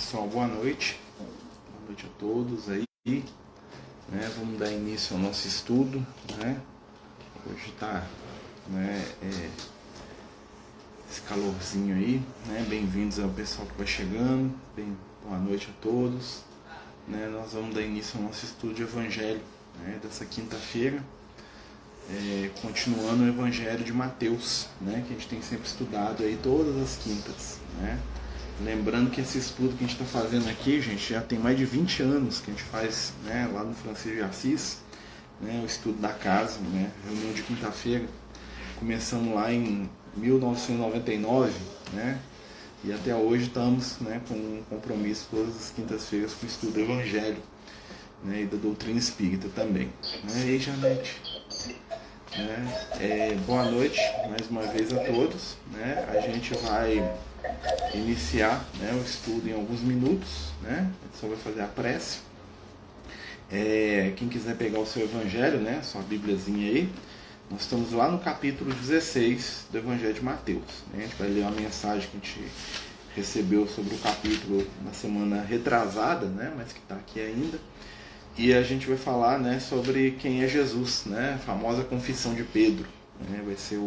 Pessoal, boa noite a todos aí, né? Vamos dar início ao nosso estudo, né? Hoje tá, né, esse calorzinho aí, né? Bem-vindos ao pessoal que vai chegando, boa noite a todos, né? Nós vamos dar início ao nosso estudo de Evangelho, né? Dessa quinta-feira, continuando o Evangelho de Mateus, né? Que a gente tem sempre estudado aí todas as quintas, né? Lembrando que esse estudo que a gente está fazendo aqui, gente, já tem mais de 20 anos que a gente faz, né, lá no Francisco de Assis, né, o estudo da casa, né, reunião de quinta-feira. Começamos lá em 1999, né, e até hoje estamos, né, com um compromisso todas as quintas-feiras com o estudo do Evangelho, né, e da doutrina espírita também. Né. E aí, Janete, né, boa noite mais uma vez a todos, né, a gente vai iniciar, né, o estudo em alguns minutos, né? A gente só vai fazer a prece. Quem quiser pegar o seu evangelho, né, sua bíbliazinha aí, nós estamos lá no capítulo 16 do Evangelho de Mateus, né? A gente vai ler uma mensagem que a gente recebeu sobre o capítulo na semana retrasada, né, mas que está aqui ainda, e a gente vai falar, né, sobre quem é Jesus, né, a famosa confissão de Pedro, né? Vai ser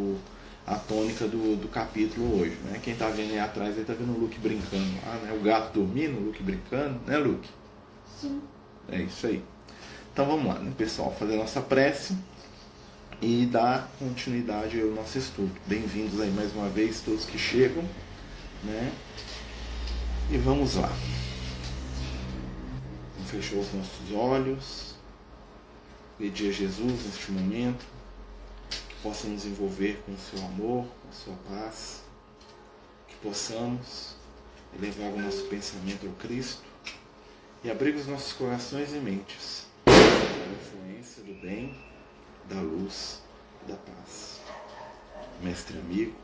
a tônica do capítulo hoje, né? Quem está vendo aí atrás está vendo o Luke brincando lá, né? O gato dormindo, o Luke brincando, né, Luke? Sim. É isso aí. Então vamos lá, né, pessoal, fazer a nossa prece e dar continuidade ao nosso estudo. Bem-vindos aí mais uma vez todos que chegam, né? E vamos lá. Fechou os nossos olhos, pedir a Jesus neste momento possa nos envolver com o seu amor, com a sua paz, que possamos elevar o nosso pensamento ao Cristo e abrir os nossos corações e mentes para a influência do bem, da luz e da paz. Mestre amigo,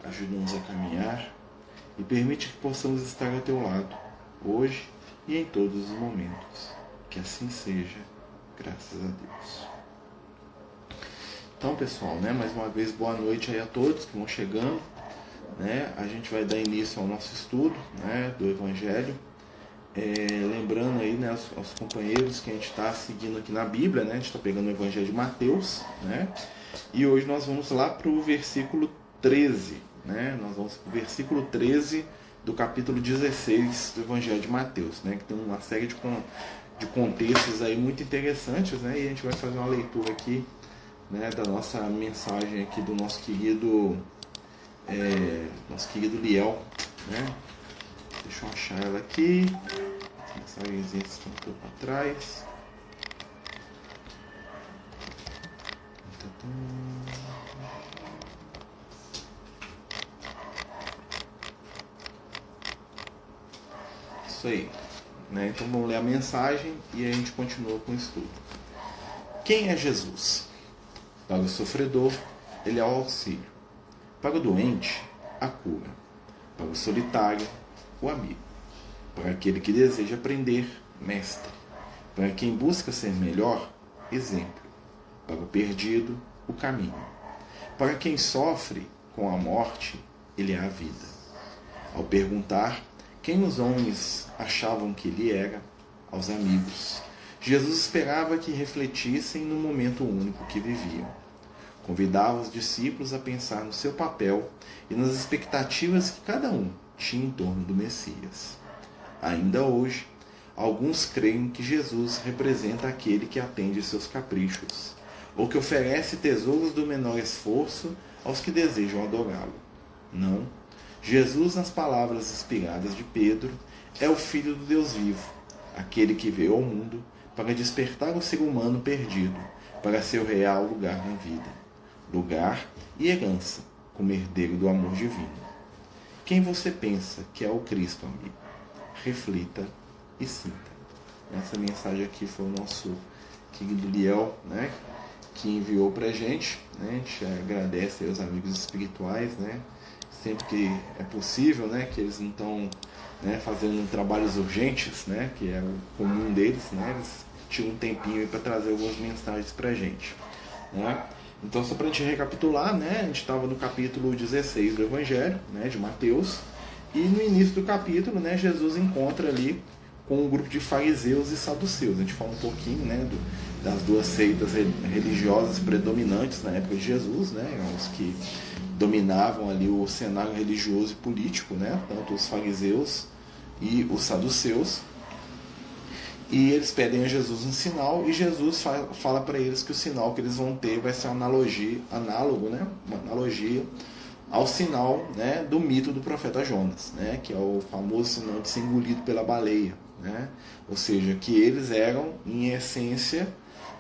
ajuda-nos a caminhar e permite que possamos estar ao teu lado, hoje e em todos os momentos. Que assim seja, graças a Deus. Então, pessoal, né, mais uma vez boa noite aí a todos que vão chegando, né? A gente vai dar início ao nosso estudo, né, do Evangelho, lembrando aí, né, aos companheiros que a gente está seguindo aqui na Bíblia, né? A gente está pegando o Evangelho de Mateus, né? E hoje nós vamos lá para o versículo 13, né? Nós vamos para o versículo 13 do capítulo 16 do Evangelho de Mateus, né? Que tem uma série de contextos aí muito interessantes, né? E a gente vai fazer uma leitura aqui, né, da nossa mensagem aqui do nosso querido Liel, né? Deixa eu achar ela aqui. As mensagenzinhas estão um pouco atrás. Isso aí, né? Então vamos ler a mensagem e a gente continua com o estudo. Quem é Jesus? Para o sofredor, ele é o auxílio. Para o doente, a cura. Para o solitário, o amigo. Para aquele que deseja aprender, mestre. Para quem busca ser melhor, exemplo. Para o perdido, o caminho. Para quem sofre com a morte, ele é a vida. Ao perguntar quem os homens achavam que ele era, aos amigos, Jesus esperava que refletissem no momento único que viviam. Convidava os discípulos a pensar no seu papel e nas expectativas que cada um tinha em torno do Messias. Ainda hoje, alguns creem que Jesus representa aquele que atende seus caprichos, ou que oferece tesouros do menor esforço aos que desejam adorá-lo. Não. Jesus, nas palavras inspiradas de Pedro, é o Filho do Deus vivo, aquele que veio ao mundo para despertar o ser humano perdido, para seu real lugar na vida. Lugar e herança, como herdeiro do amor divino. Quem você pensa que é o Cristo, amigo? Reflita e sinta. Essa mensagem aqui foi o nosso querido Liel, né, que enviou para a gente, né? A gente agradece aos amigos espirituais, né, sempre que é possível, né, que eles não estão, né, fazendo trabalhos urgentes, né, que é o comum deles, né, eles tiram um tempinho para trazer algumas mensagens para a gente, né? Então, só para a gente recapitular, né, a gente estava no capítulo 16 do Evangelho, né, de Mateus, E no início do capítulo, né, Jesus encontra ali com um grupo de fariseus e saduceus. A gente fala um pouquinho, né, das duas seitas religiosas predominantes na época de Jesus, né, os que dominavam ali o cenário religioso e político, né, tanto os fariseus e os saduceus. E eles pedem a Jesus um sinal, e Jesus fala para eles que o sinal que eles vão ter vai ser uma analogia ao sinal, né, do mito do profeta Jonas, né, que é o famoso sinal de ser engolido pela baleia, né, ou seja, que eles eram, em essência,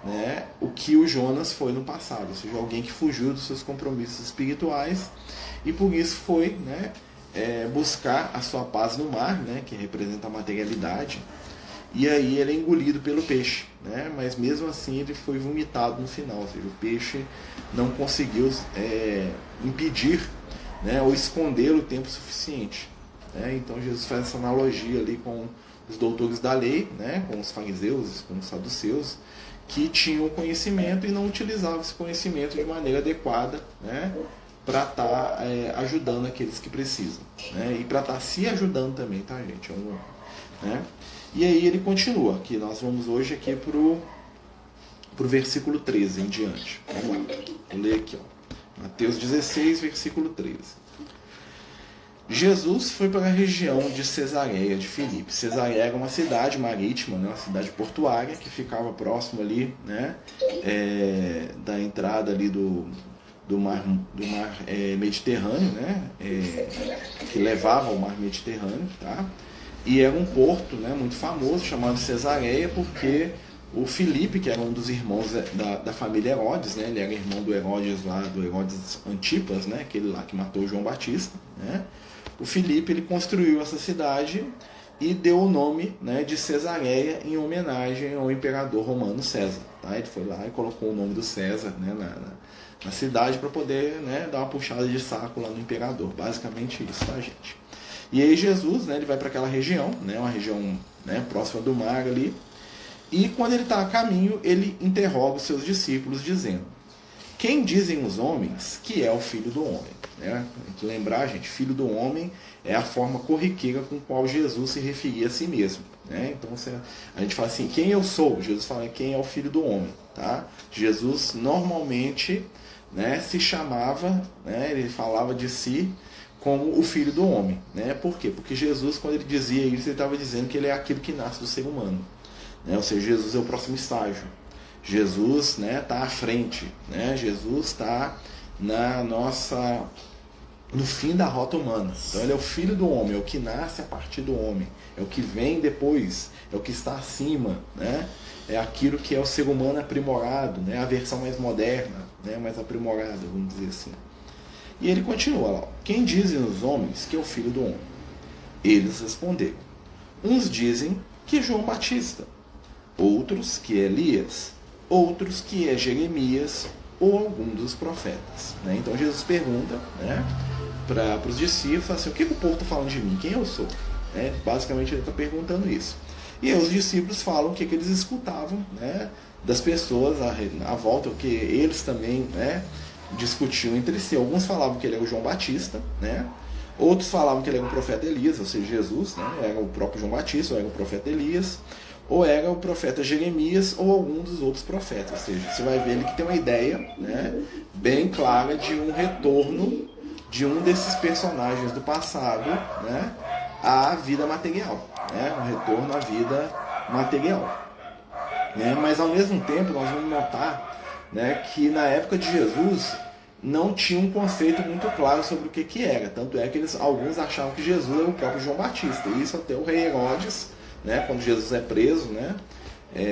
né, o que o Jonas foi no passado, ou seja, alguém que fugiu dos seus compromissos espirituais e por isso foi, né, buscar a sua paz no mar, né, que representa a materialidade. E aí ele é engolido pelo peixe, né? Mas mesmo assim ele foi vomitado no final, ou seja, o peixe não conseguiu impedir, né, ou escondê-lo o tempo suficiente, né? Então Jesus faz essa analogia ali com os doutores da lei, né, com os fariseus, com os saduceus, que tinham conhecimento e não utilizavam esse conhecimento de maneira adequada, né, para estar ajudando aqueles que precisam, né? E para estar se ajudando também, tá, gente? Né? E aí ele continua, que nós vamos hoje aqui pro versículo 13 em diante. Vamos lá, vou ler aqui, ó. Mateus 16, versículo 13. Jesus foi para a região de Cesareia de Filipe. Cesareia era uma cidade marítima, né, uma cidade portuária, que ficava próximo ali, né, da entrada ali do mar Mediterrâneo, né, que levava ao mar Mediterrâneo, tá? E era um porto, né, muito famoso, chamado Cesareia, porque o Filipe, que era um dos irmãos da família Herodes, né, ele era irmão do Herodes lá, do Herodes Antipas, né, aquele lá que matou João Batista, né. O Filipe, ele construiu essa cidade e deu o nome, né, de Cesareia em homenagem ao imperador romano César, tá? Ele foi lá e colocou o nome do César, né, na cidade para poder, né, dar uma puxada de saco lá no imperador, basicamente isso, tá, gente? E aí Jesus, né, ele vai para aquela região, né, uma região, né, próxima do mar ali, e quando ele está a caminho, ele interroga os seus discípulos dizendo: quem dizem os homens que é o Filho do Homem? Né? Tem que lembrar, gente, Filho do Homem é a forma corriqueira com a qual Jesus se referia a si mesmo. Né? Então a gente fala assim, quem eu sou? Jesus fala quem é o Filho do Homem. Tá? Jesus normalmente, né, se chamava, né, ele falava de si como o Filho do Homem. Né? Por quê? Porque Jesus, quando ele dizia isso, ele estava dizendo que ele é aquilo que nasce do ser humano. Né? Ou seja, Jesus é o próximo estágio. Jesus, né, está à frente. Né? Jesus está no fim da rota humana. Então ele é o Filho do Homem, é o que nasce a partir do homem, é o que vem depois, é o que está acima, né? É aquilo que é o ser humano aprimorado, né? A versão mais moderna, né? Mais aprimorada, vamos dizer assim. E ele continua lá: quem dizem os homens que é o Filho do Homem? Eles responderam: uns dizem que é João Batista, outros que é Elias, outros que é Jeremias ou algum dos profetas. Né? Então Jesus pergunta, né, para os discípulos assim, o que o povo está falando de mim? Quem eu sou? Né? Basicamente ele está perguntando isso. E aí os discípulos falam o que eles escutavam, né, das pessoas à volta, o que eles também, né, discutiam entre si. Alguns falavam que ele era o João Batista, né? Outros falavam que ele era o profeta Elias, ou seja, Jesus, né, era o próprio João Batista, ou era o profeta Elias, ou era o profeta Jeremias, ou algum dos outros profetas. Ou seja, você vai ver ali que tem uma ideia, né, bem clara de um retorno de um desses personagens do passado, né, à vida material, né, um retorno à vida material. Né? Mas ao mesmo tempo nós vamos notar, né, que na época de Jesus não tinha um conceito muito claro sobre o que era. Tanto é que alguns achavam que Jesus era o próprio João Batista. E isso até o rei Herodes, né, quando Jesus é preso, né,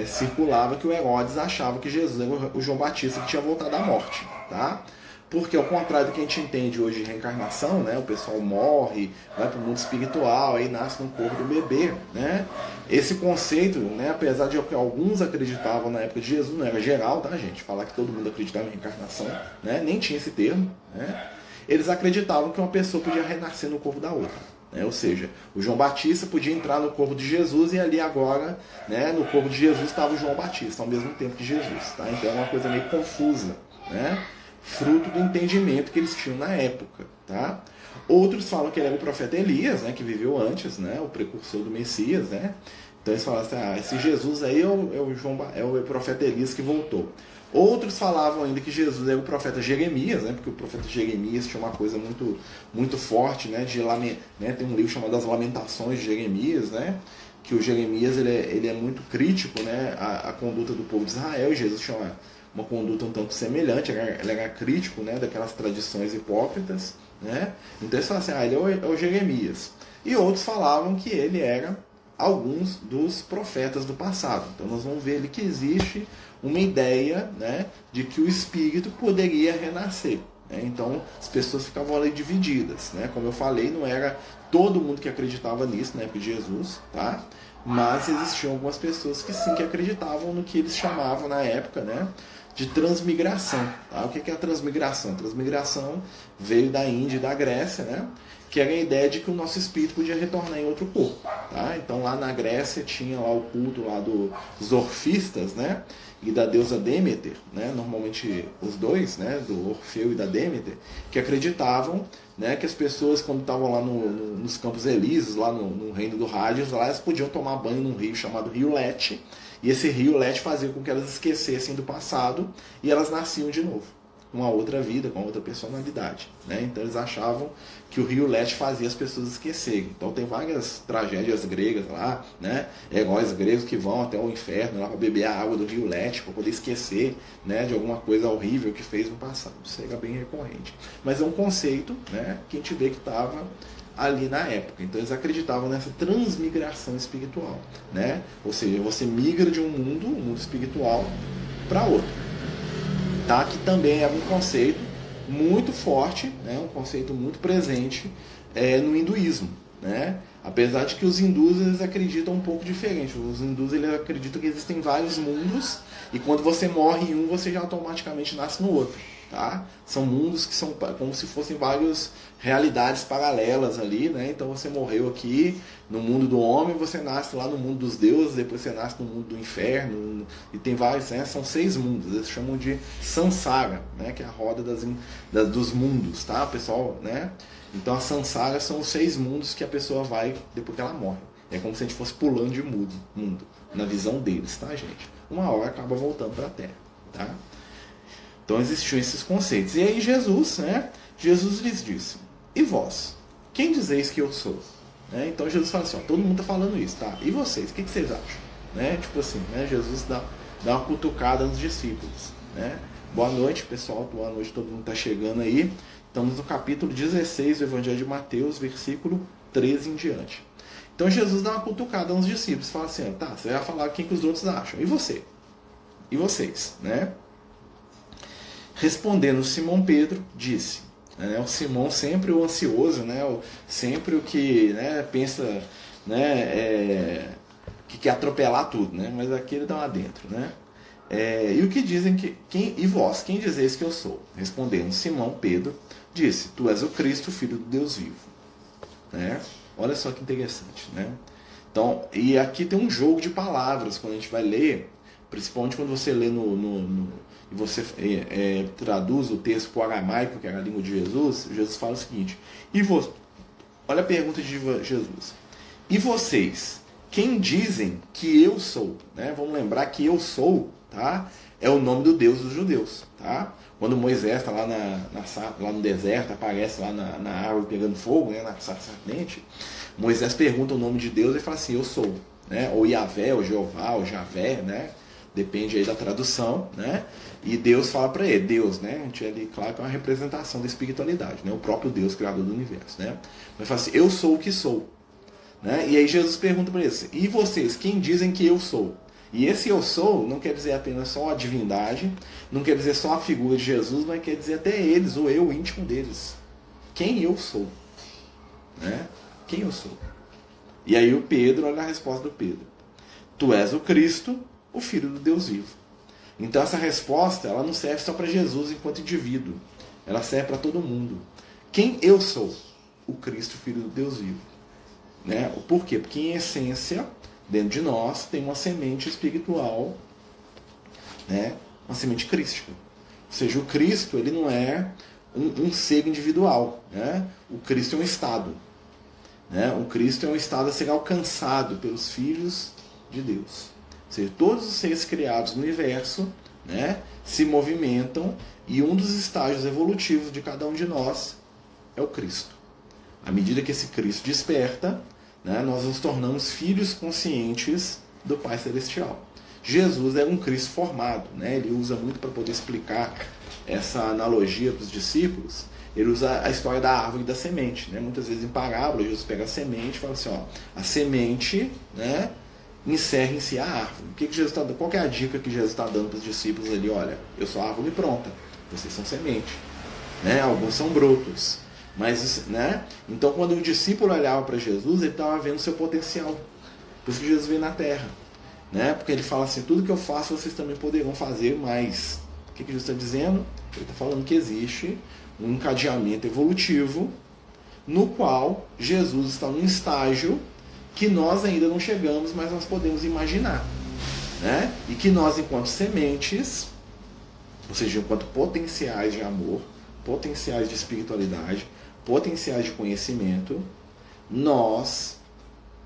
circulava que o Herodes achava que Jesus era o João Batista que tinha voltado à morte. Tá? Porque ao contrário do que a gente entende hoje de reencarnação, né, o pessoal morre, vai para o mundo espiritual, aí nasce no corpo do bebê. Né? Esse conceito, né, apesar de que alguns acreditavam na época de Jesus, não era geral, tá, gente? Falar que todo mundo acreditava em reencarnação, né, nem tinha esse termo. Né? Eles acreditavam que uma pessoa podia renascer no corpo da outra. Né? Ou seja, o João Batista podia entrar no corpo de Jesus e ali agora, né, no corpo de Jesus estava o João Batista, ao mesmo tempo que Jesus. Tá? Então é uma coisa meio confusa, né? Fruto do entendimento que eles tinham na época. Tá? Outros falam que ele era o profeta Elias, né, que viveu antes, né, o precursor do Messias, né? Então eles falam assim, esse Jesus aí é o profeta Elias que voltou. Outros falavam ainda que Jesus era o profeta Jeremias, né, porque o profeta Jeremias tinha uma coisa muito, muito forte, né, tem um livro chamado As Lamentações de Jeremias, né, que o Jeremias ele é muito crítico, né, à conduta do povo de Israel, e Jesus tinha uma conduta um tanto semelhante, ele era crítico, né, daquelas tradições hipócritas, né? Então eles falavam assim, ele é o Jeremias. E outros falavam que ele era alguns dos profetas do passado. Então nós vamos ver ali que existe uma ideia, né, de que o espírito poderia renascer. Né? Então as pessoas ficavam ali divididas. Né? Como eu falei, não era todo mundo que acreditava nisso na época de Jesus, tá? Mas existiam algumas pessoas que sim que acreditavam no que eles chamavam na época, né, de transmigração. Tá? O que é a transmigração? A transmigração veio da Índia e da Grécia, né? Que era a ideia de que o nosso espírito podia retornar em outro corpo. Tá? Então lá na Grécia tinha lá o culto lá dos orfistas, né? E da deusa Deméter, né? Normalmente os dois, né? Do Orfeu e da Deméter, que acreditavam, né, que as pessoas quando estavam lá nos Campos Elíseos, lá no reino do Hades, lá elas podiam tomar banho num rio chamado Rio Lete, e esse rio Lete fazia com que elas esquecessem do passado e elas nasciam de novo, com uma outra vida, com uma outra personalidade. Né? Então eles achavam que o rio Lete fazia as pessoas esquecerem. Então tem várias tragédias gregas lá, né? Heróis gregos que vão até o inferno lá para beber a água do rio Lete, para poder esquecer, né, de alguma coisa horrível que fez no passado. Isso era bem recorrente. Mas é um conceito, né, que a gente vê que estava ali na época. Então eles acreditavam nessa transmigração espiritual, né? Ou seja, você migra de um mundo espiritual para outro. Tá? Que também é um conceito muito forte, né? Um conceito muito presente no hinduísmo, né? Apesar de que os hindus eles acreditam um pouco diferente. Os hindus eles acreditam que existem vários mundos e quando você morre em um, você já automaticamente nasce no outro. Tá? São mundos que são como se fossem várias realidades paralelas ali, né? Então você morreu aqui no mundo do homem, você nasce lá no mundo dos deuses, depois você nasce no mundo do inferno, e tem vários, né? São 6 mundos, eles chamam de Sansara, né? Que é a roda dos mundos, tá, pessoal, né? Então a Sansara são os 6 mundos que a pessoa vai depois que ela morre. É como se a gente fosse pulando de mundo, na visão deles, tá, gente? Uma hora acaba voltando para a Terra, tá? Então existiam esses conceitos. E aí Jesus, né? Jesus lhes disse, e vós? Quem dizeis que eu sou? Né? Então Jesus fala assim, ó, todo mundo está falando isso, tá? E vocês? O que vocês acham? Né? Tipo assim, né? Jesus dá uma cutucada nos discípulos. Né? Boa noite, pessoal. Boa noite, todo mundo está chegando aí. Estamos no capítulo 16 do Evangelho de Mateus, versículo 13 em diante. Então Jesus dá uma cutucada nos discípulos. Fala assim, tá, você vai falar o que os outros acham. E você? E vocês? Né? Respondendo Simão Pedro, disse, né, o Simão sempre o ansioso, né, sempre o que, né, pensa, né, que quer atropelar tudo, né, mas aqui ele dá lá dentro. Né, e o que dizem e vós, quem dizeis que eu sou? Respondendo Simão Pedro, disse, tu és o Cristo, filho do Deus vivo. Né, olha só que interessante. Né, então, e aqui tem um jogo de palavras, quando a gente vai ler, principalmente quando você lê e você traduz o texto para o aramaico, que era a língua de Jesus, Jesus fala o seguinte, olha a pergunta de Jesus, e vocês, quem dizem que eu sou? Né? Vamos lembrar que eu sou, tá? É o nome do Deus dos judeus. Tá? Quando Moisés está lá no deserto, aparece lá na árvore pegando fogo, né, na sarça ardente, Moisés pergunta o nome de Deus e fala assim, eu sou. Né? Ou Yahvé, ou Jeová, ou Javé, né? Depende aí da tradução, né? E Deus fala para ele, Deus, né? A gente ali, claro que é uma representação da espiritualidade, né? O próprio Deus, criador do universo, né? Mas fala assim, eu sou o que sou. Né? E aí Jesus pergunta para eles, e vocês, quem dizem que eu sou? E esse eu sou não quer dizer apenas só a divindade, não quer dizer só a figura de Jesus, mas quer dizer até eles, o eu íntimo deles. Quem eu sou? Né? Quem eu sou? E aí o Pedro, olha a resposta do Pedro. Tu és o Cristo, o Filho do Deus vivo. Então essa resposta ela não serve só para Jesus enquanto indivíduo. Ela serve para todo mundo. Quem eu sou? O Cristo, Filho do Deus vivo. Né? Por quê? Porque em essência, dentro de nós, tem uma semente espiritual, né? Uma semente crística. Ou seja, o Cristo ele não é um ser individual. Né? O Cristo é um estado. Né? O Cristo é um estado a ser alcançado pelos filhos de Deus. Ou seja, todos os seres criados no universo, né, se movimentam, e um dos estágios evolutivos de cada um de nós é o Cristo. À medida que esse Cristo desperta, né, nós nos tornamos filhos conscientes do Pai Celestial. Jesus é um Cristo formado. Né? Ele usa muito para poder explicar essa analogia para os discípulos. Ele usa a história da árvore e da semente. Né? Muitas vezes em parábola, Jesus pega a semente e fala assim, ó, a semente, né, encerra em si a árvore. O que Jesus tá, qual que é a dica que Jesus está dando para os discípulos ali? Olha, eu sou a árvore pronta, vocês são semente. Né? Alguns são brotos. Mas, né? Então, quando o discípulo olhava para Jesus, ele estava vendo seu potencial. Por isso que Jesus veio na Terra. Né? Porque ele fala assim, tudo que eu faço, vocês também poderão fazer mais. O que Jesus está dizendo? Ele está falando que existe um encadeamento evolutivo no qual Jesus está num estágio que nós ainda não chegamos, mas nós podemos imaginar. Né? E que nós, enquanto sementes, ou seja, enquanto potenciais de amor, potenciais de espiritualidade, potenciais de conhecimento, nós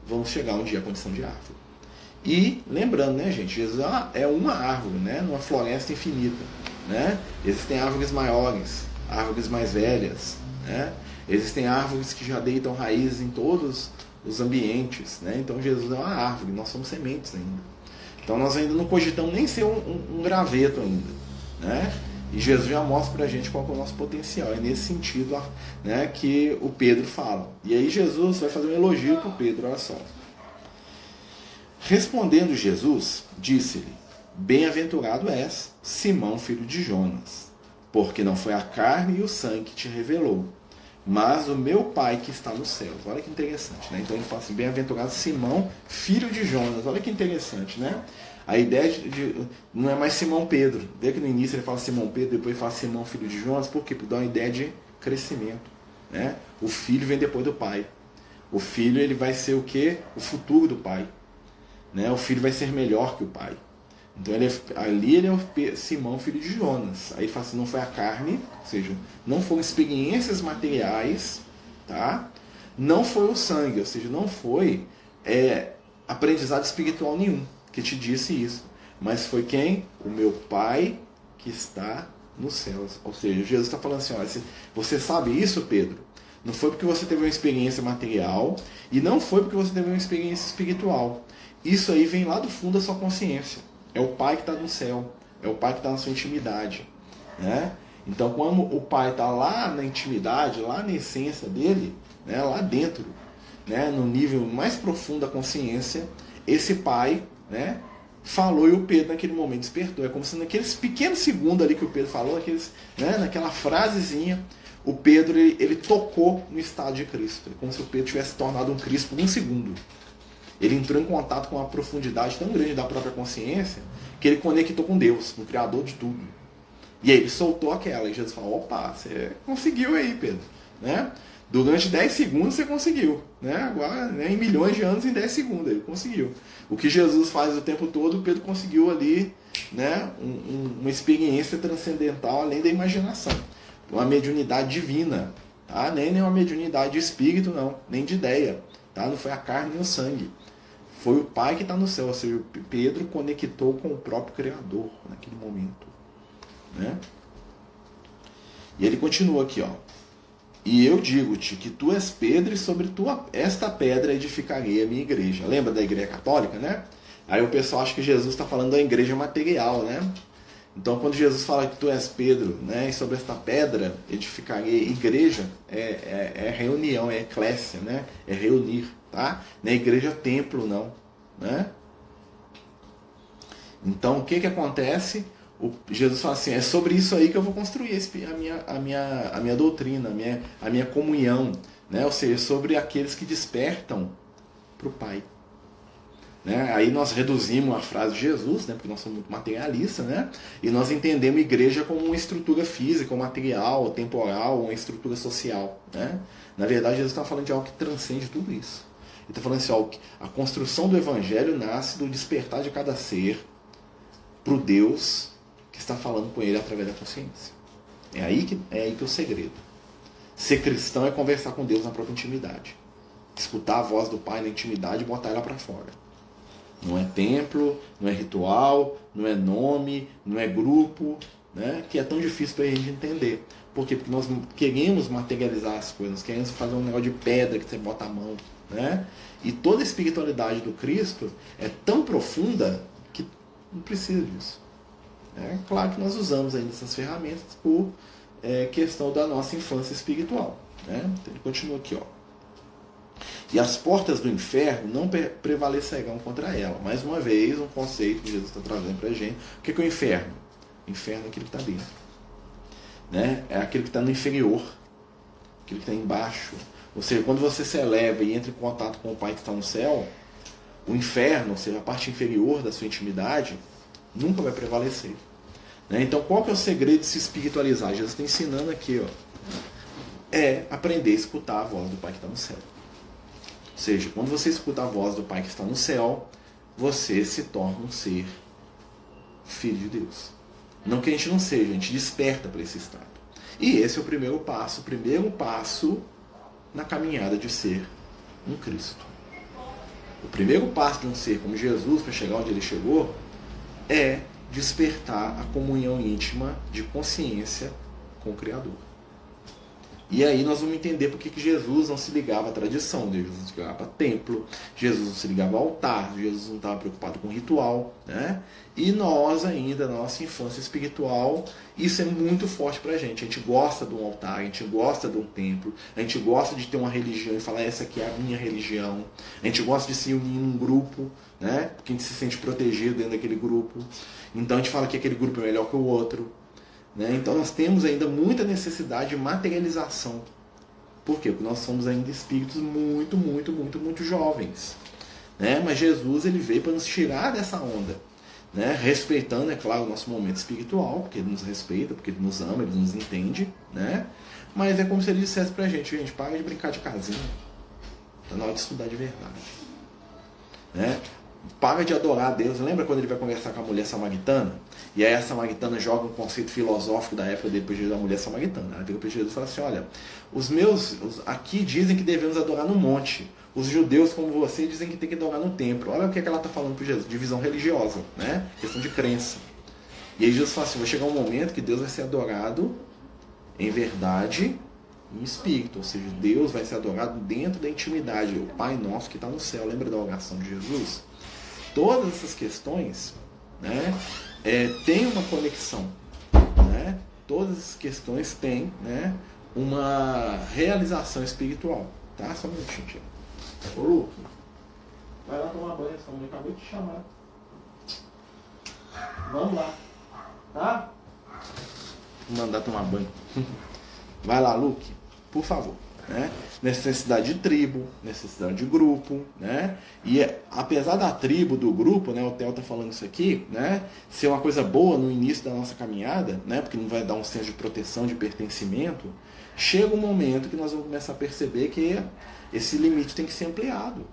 vamos chegar um dia à condição de árvore. E, lembrando, né, gente, Jesus é uma árvore, né, numa floresta infinita. Né? Existem árvores maiores, árvores mais velhas. Né? Existem árvores que já deitam raízes em todos os ambientes. Né? Então, Jesus é uma árvore, nós somos sementes ainda. Então, nós ainda não cogitamos nem ser um graveto ainda. Né? E Jesus já mostra pra gente qual é o nosso potencial. É nesse sentido, né, que o Pedro fala. E aí Jesus vai fazer um elogio para o Pedro, olha só. Respondendo Jesus, disse-lhe, bem-aventurado és, Simão, filho de Jonas, porque não foi a carne e o sangue que te revelou, mas o meu Pai que está nos céus. Olha que interessante, né? Então ele fala assim, bem-aventurado Simão, filho de Jonas. Olha que interessante, né? A ideia não é mais Simão Pedro. Vê que no início ele fala Simão Pedro, depois ele fala Simão, filho de Jonas. Por quê? Porque dá uma ideia de crescimento. Né? O filho vem depois do pai. O filho ele vai ser o quê? O futuro do pai. Né? O filho vai ser melhor que o pai. Então ali ele é o Simão, filho de Jonas. Aí ele fala assim, não foi a carne, ou seja, não foram experiências materiais, tá? Não foi o sangue, ou seja, não foi aprendizado espiritual nenhum que te disse isso. Mas foi quem? O meu Pai que está nos céus. Ou seja, Jesus está falando assim, olha, você sabe isso, Pedro? Não foi porque você teve uma experiência material e não foi porque você teve uma experiência espiritual. Isso aí vem lá do fundo da sua consciência. É o Pai que está no céu. É o Pai que está na sua intimidade. Né? Então, quando o Pai está lá na intimidade, lá na essência dele, né, lá dentro, né, no nível mais profundo da consciência, esse Pai, né, falou e o Pedro naquele momento despertou. É como se naqueles pequenos segundos ali que o Pedro falou, né, naquela frasezinha, o Pedro ele tocou no estado de Cristo. É como se o Pedro tivesse tornado um Cristo por um segundo. Ele entrou em contato com uma profundidade tão grande da própria consciência que ele conectou com Deus, com o Criador de tudo. E aí ele soltou aquela. E Jesus falou, opa, você conseguiu aí, Pedro. Né? Durante 10 segundos você conseguiu. Né? Agora, né, em milhões de anos, em 10 segundos ele conseguiu. O que Jesus faz o tempo todo, Pedro conseguiu ali, né, uma experiência transcendental além da imaginação. Uma mediunidade divina. Tá? Nem uma mediunidade de espírito, não. Nem de ideia. Tá? Não foi a carne nem o sangue. Foi o Pai que está no céu. Ou seja, Pedro conectou com o próprio Criador naquele momento. Né? E ele continua aqui, ó. E eu digo-te que tu és Pedro e sobre esta pedra edificarei a minha igreja. Lembra da igreja católica, né? Aí o pessoal acha que Jesus está falando da igreja material, né? Então quando Jesus fala que tu és Pedro, né, e sobre esta pedra edificarei igreja, é reunião, é eclésia, né? É reunir, tá? Não é igreja templo, não, né? Então o que acontece? Jesus fala assim, é sobre isso aí que eu vou construir a minha doutrina, a minha comunhão, né? Ou seja, sobre aqueles que despertam para o Pai. Né? Aí nós reduzimos a frase de Jesus, né? Porque nós somos muito materialistas, né? E nós entendemos a igreja como uma estrutura física, material, temporal, uma estrutura social. Né? Na verdade, Jesus está falando de algo que transcende tudo isso. Ele está falando assim, ó, a construção do Evangelho nasce do despertar de cada ser para o Deus que está falando com ele através da consciência. É aí que é o segredo. Ser cristão é conversar com Deus na própria intimidade. Escutar a voz do Pai na intimidade e botar ela para fora. Não é templo, não é ritual, não é nome, não é grupo, né? Que é tão difícil para a gente entender. Por quê? Porque nós queremos materializar as coisas, queremos fazer um negócio de pedra que você bota a mão, né? E toda a espiritualidade do Cristo é tão profunda que não precisa disso. É claro que nós usamos ainda essas ferramentas por questão da nossa infância espiritual, né? Então ele continua aqui, ó. E as portas do inferno não prevalecerão contra ela. Mais uma vez, um conceito que Jesus está trazendo para a gente. O que é o inferno? O inferno é aquilo que está dentro, né? É aquilo que está no inferior, aquilo que está embaixo. Ou seja, quando você se eleva e entra em contato com o Pai que está no céu, o inferno, ou seja, a parte inferior da sua intimidade, nunca vai prevalecer. Né? Então, qual que é o segredo de se espiritualizar? Jesus está ensinando aqui, ó, é aprender a escutar a voz do Pai que está no céu. Ou seja, quando você escuta a voz do Pai que está no céu, você se torna um ser filho de Deus. Não que a gente não seja, a gente desperta para esse estado. E esse é o primeiro passo na caminhada de ser um Cristo. O primeiro passo de um ser como Jesus, para chegar onde ele chegou, é despertar a comunhão íntima de consciência com o Criador. E aí nós vamos entender por que Jesus não se ligava à tradição, Jesus não se ligava a templo, Jesus não se ligava ao altar, Jesus não estava preocupado com ritual, né? E nós ainda, na nossa infância espiritual, isso é muito forte pra gente. A gente gosta de um altar, a gente gosta de um templo, a gente gosta de ter uma religião e falar, essa aqui é a minha religião. A gente gosta de se unir num grupo, né? Porque a gente se sente protegido dentro daquele grupo. Então a gente fala que aquele grupo é melhor que o outro. Né? Então nós temos ainda muita necessidade de materialização. Por quê? Porque nós somos ainda espíritos muito, muito, muito, muito jovens. Né? Mas Jesus ele veio para nos tirar dessa onda. Né? Respeitando, é claro, o nosso momento espiritual, porque ele nos respeita, porque ele nos ama, ele nos entende. Né? Mas é como se ele dissesse pra gente, para de brincar de casinha. Está na hora de estudar de verdade. Né? Para de adorar a Deus. Lembra quando ele vai conversar com a mulher samaritana? E aí a samaritana joga um conceito filosófico da época depois da mulher samaritana. Ela vira para Jesus e fala assim, olha, aqui dizem que devemos adorar no monte. Os judeus, como você, dizem que tem que adorar no templo. Olha o que ela está falando para Jesus. Divisão religiosa, né? Questão de crença. E aí Jesus fala assim, vai chegar um momento que Deus vai ser adorado em verdade e em espírito. Ou seja, Deus vai ser adorado dentro da intimidade. O Pai Nosso que está no céu. Lembra da oração de Jesus? Todas essas questões, né, têm uma conexão. Né? Todas essas questões têm, né, uma realização espiritual. Tá? Só um minutinho, tia. Ô, Luke, vai lá tomar banho, sua mãe acabou de te chamar. Vamos lá. Tá? Vou mandar tomar banho. Vai lá, Luke, por favor. Né? Necessidade de tribo, necessidade de grupo, né? E apesar da tribo, do grupo, né? O Theo está falando isso aqui, né? Ser uma coisa boa no início da nossa caminhada, né? Porque não vai dar um senso de proteção, de pertencimento. Chega um momento que nós vamos começar a perceber que esse limite tem que ser ampliado,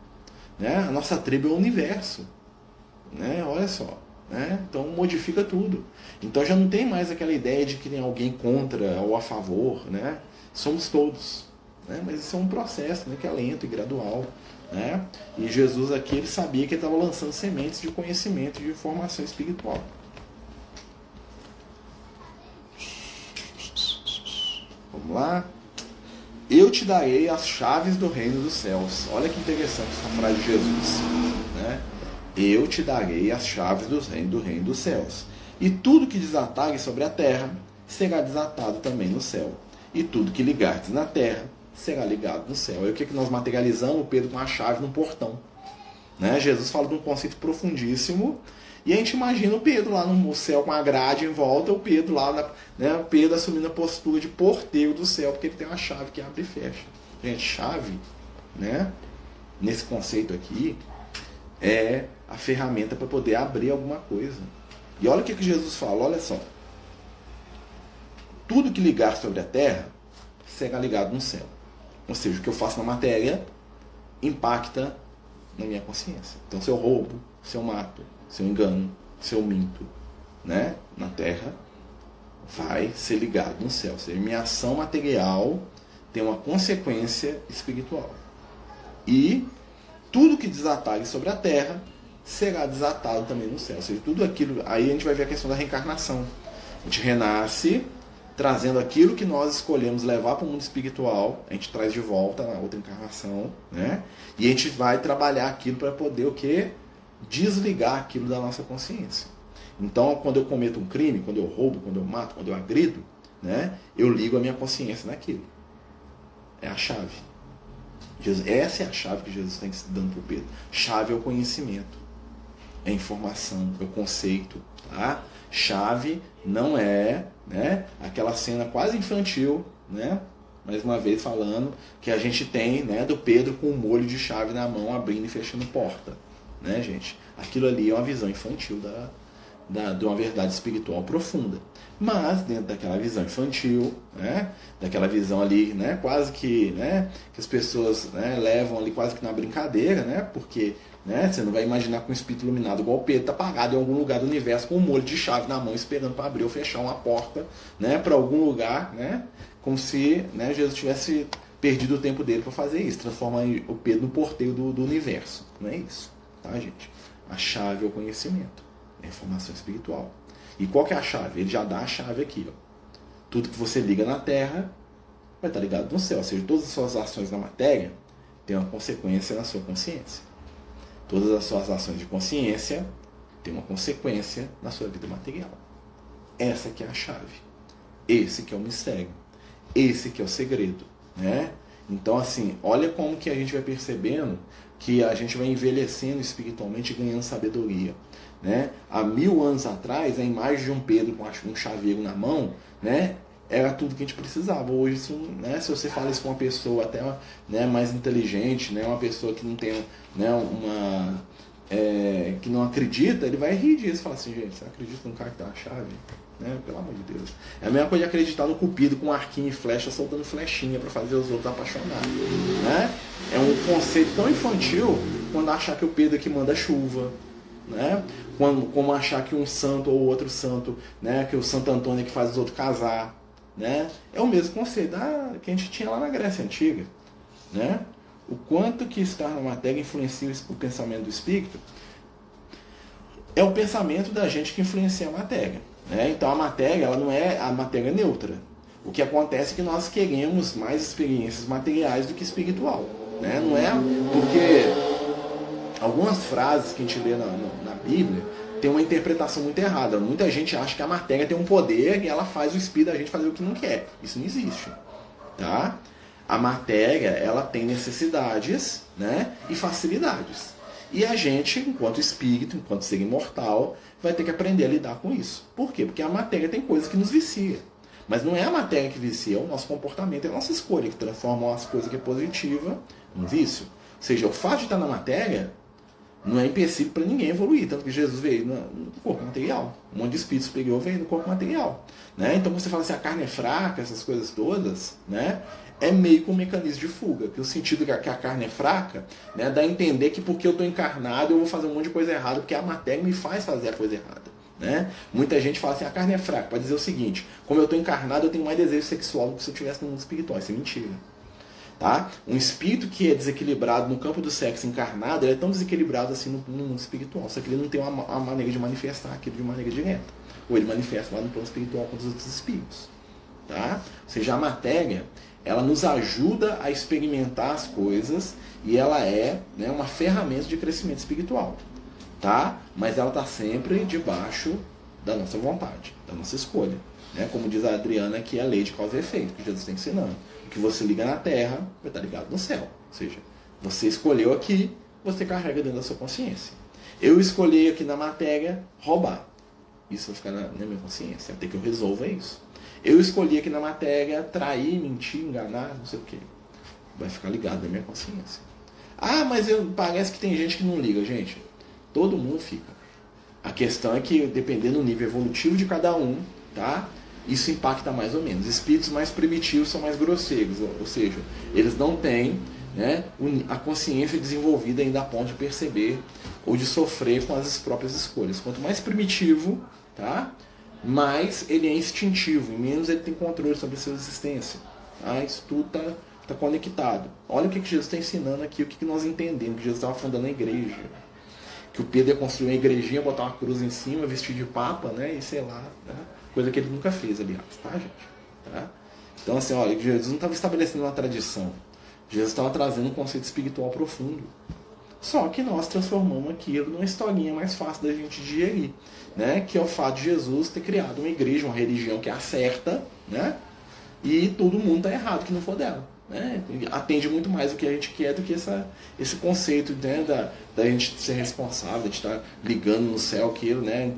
né? A nossa tribo é o universo, né? Olha só, né? Então modifica tudo. Então já não tem mais aquela ideia de que tem alguém contra ou a favor, né? Somos todos. Né? Mas isso é um processo, né, que é lento e gradual. Né? E Jesus aqui ele sabia que ele estava lançando sementes de conhecimento, de formação espiritual. Vamos lá. Eu te darei as chaves do reino dos céus. Olha que interessante essa frase de Jesus. Né? Eu te darei as chaves do reino dos céus. E tudo que desatares sobre a terra será desatado também no céu. E tudo que ligares na terra será ligado no céu. Aí o que nós materializamos? O Pedro com a chave no portão. Né? Jesus fala de um conceito profundíssimo. E a gente imagina o Pedro lá no céu com a grade em volta, o Pedro lá, né? O Pedro assumindo a postura de porteiro do céu, porque ele tem uma chave que abre e fecha. Gente, chave, né? Nesse conceito aqui, é a ferramenta para poder abrir alguma coisa. E olha o que Jesus fala, olha só. Tudo que ligar sobre a terra será ligado no céu. Ou seja, o que eu faço na matéria impacta na minha consciência. Então, se eu roubo, se eu mato, se eu engano, se eu minto, né, na terra, vai ser ligado no céu. Ou seja, minha ação material tem uma consequência espiritual. E tudo que desatar sobre a terra será desatado também no céu. Ou seja, tudo aquilo. Aí a gente vai ver a questão da reencarnação. A gente renasce trazendo aquilo que nós escolhemos levar para o mundo espiritual, a gente traz de volta na outra encarnação, né? E a gente vai trabalhar aquilo para poder o quê? Desligar aquilo da nossa consciência. Então, quando eu cometo um crime, quando eu roubo, quando eu mato, quando eu agrido, né? Eu ligo a minha consciência naquilo. É a chave. Essa é a chave que Jesus está dando para o Pedro. Chave é o conhecimento, é a informação, é o conceito, tá? Chave não é, né, aquela cena quase infantil, né, mais uma vez falando, que a gente tem, né, do Pedro com um molho de chave na mão, abrindo e fechando porta, né, gente? Aquilo ali é uma visão infantil de uma verdade espiritual profunda. Mas dentro daquela visão infantil, né, daquela visão ali, né, quase que, né, que as pessoas, né, levam ali quase que na brincadeira, né, porque, né, você não vai imaginar que um espírito iluminado igual o Pedro está parado em algum lugar do universo com um molho de chave na mão esperando para abrir ou fechar uma porta, né, para algum lugar, né, como se, né, Jesus tivesse perdido o tempo dele para fazer isso, transformar o Pedro no porteiro do universo. Não é isso, tá, gente? A chave é o conhecimento, é a informação espiritual. E qual que é a chave? Ele já dá a chave aqui, ó. Tudo que você liga na Terra vai estar ligado no céu. Ou seja, todas as suas ações na matéria têm uma consequência na sua consciência. Todas as suas ações de consciência têm uma consequência na sua vida material. Essa que é a chave. Esse que é o mistério. Esse que é o segredo, né? Então, assim, olha como que a gente vai percebendo que a gente vai envelhecendo espiritualmente e ganhando sabedoria, né? Há 1000 anos atrás, a imagem de um Pedro com um chaveiro na mão, né, era tudo que a gente precisava. Hoje, isso, né, se você fala isso com uma pessoa até, né, mais inteligente, né, uma pessoa que não tem, né, que não acredita, ele vai rir disso e falar assim, gente, você acredita num cara que dá uma chave? Né? Pelo amor de Deus. É a mesma coisa de acreditar no Cupido com arquinho e flecha soltando flechinha para fazer os outros apaixonar, né? É um conceito tão infantil quando achar que o Pedro que manda chuva, né? Como achar que um santo ou outro santo, né? Que o Santo Antônio que faz os outros casar, né? É o mesmo conceito que a gente tinha lá na Grécia Antiga, né? O quanto que estar na matéria influencia o pensamento do espírito é o pensamento da gente que influencia a matéria. Então a matéria, ela não é a matéria neutra. O que acontece é que nós queremos mais experiências materiais do que espiritual, né? Não é porque algumas frases que a gente lê na Bíblia tem uma interpretação muito errada. Muita gente acha que a matéria tem um poder e ela faz o espírito da gente fazer o que não quer. Isso não existe, tá? A matéria, ela tem necessidades, né, e facilidades. E a gente, enquanto espírito, enquanto ser imortal, vai ter que aprender a lidar com isso. Por quê? Porque a matéria tem coisas que nos vicia. Mas não é a matéria que vicia, é o nosso comportamento, é a nossa escolha que transforma as coisas que é positiva em vício. Ou seja, o fato de estar na matéria não é empecilho para ninguém evoluir. Tanto que Jesus veio no corpo material. Um monte de espírito superior veio no corpo material, né? Então você fala assim, a carne é fraca, essas coisas todas, né? É meio que um mecanismo de fuga, que o sentido que a carne é fraca, né, dá a entender que porque eu estou encarnado eu vou fazer um monte de coisa errada, porque a matéria me faz fazer a coisa errada, né? Muita gente fala assim, a carne é fraca, para dizer o seguinte, como eu estou encarnado eu tenho mais desejo sexual do que se eu estivesse no mundo espiritual. Isso é mentira, tá? Um espírito que é desequilibrado no campo do sexo encarnado, ele é tão desequilibrado assim no mundo espiritual, só que ele não tem uma maneira de manifestar aquilo de maneira direta, ou ele manifesta lá no plano espiritual com os outros espíritos, tá? Ou seja, a matéria, ela nos ajuda a experimentar as coisas e ela é, né, uma ferramenta de crescimento espiritual, tá? Mas ela está sempre debaixo da nossa vontade, da nossa escolha, né? Como diz a Adriana, que é a lei de causa e efeito, que Jesus está ensinando. O que você liga na terra vai estar ligado no céu. Ou seja, você escolheu aqui, você carrega dentro da sua consciência. Eu escolhi aqui na matéria roubar. Isso vai ficar na minha consciência, até que eu resolva isso. Eu escolhi aqui na matéria trair, mentir, enganar, não sei o que. Vai ficar ligado na minha consciência. Ah, mas parece que tem gente que não liga. Gente, todo mundo fica. A questão é que, dependendo do nível evolutivo de cada um, tá? Isso impacta mais ou menos. Espíritos mais primitivos são mais grosseiros. Ou seja, eles não têm, né, a consciência desenvolvida ainda a ponto de perceber ou de sofrer com as próprias escolhas. Quanto mais primitivo, tá? mais ele é instintivo, e menos ele tem controle sobre a sua existência. Isso tudo está conectado. Olha o que Jesus está ensinando aqui, o que nós entendemos, que Jesus estava fundando a igreja. Que o Pedro ia construir uma igrejinha, botar uma cruz em cima, vestir de papa, né? E sei lá, né? Coisa que ele nunca fez, aliás, tá, gente? Tá? Então, assim, olha, Jesus não estava estabelecendo uma tradição. Jesus estava trazendo um conceito espiritual profundo. Só que nós transformamos aquilo numa historinha mais fácil da gente digerir, né? Que é o fato de Jesus ter criado uma igreja, uma religião que é a certa, né? E todo mundo está errado que não for dela. Né? Atende muito mais o que a gente quer do que esse conceito, né, da gente ser responsável, de estar ligando no céu aquilo, né?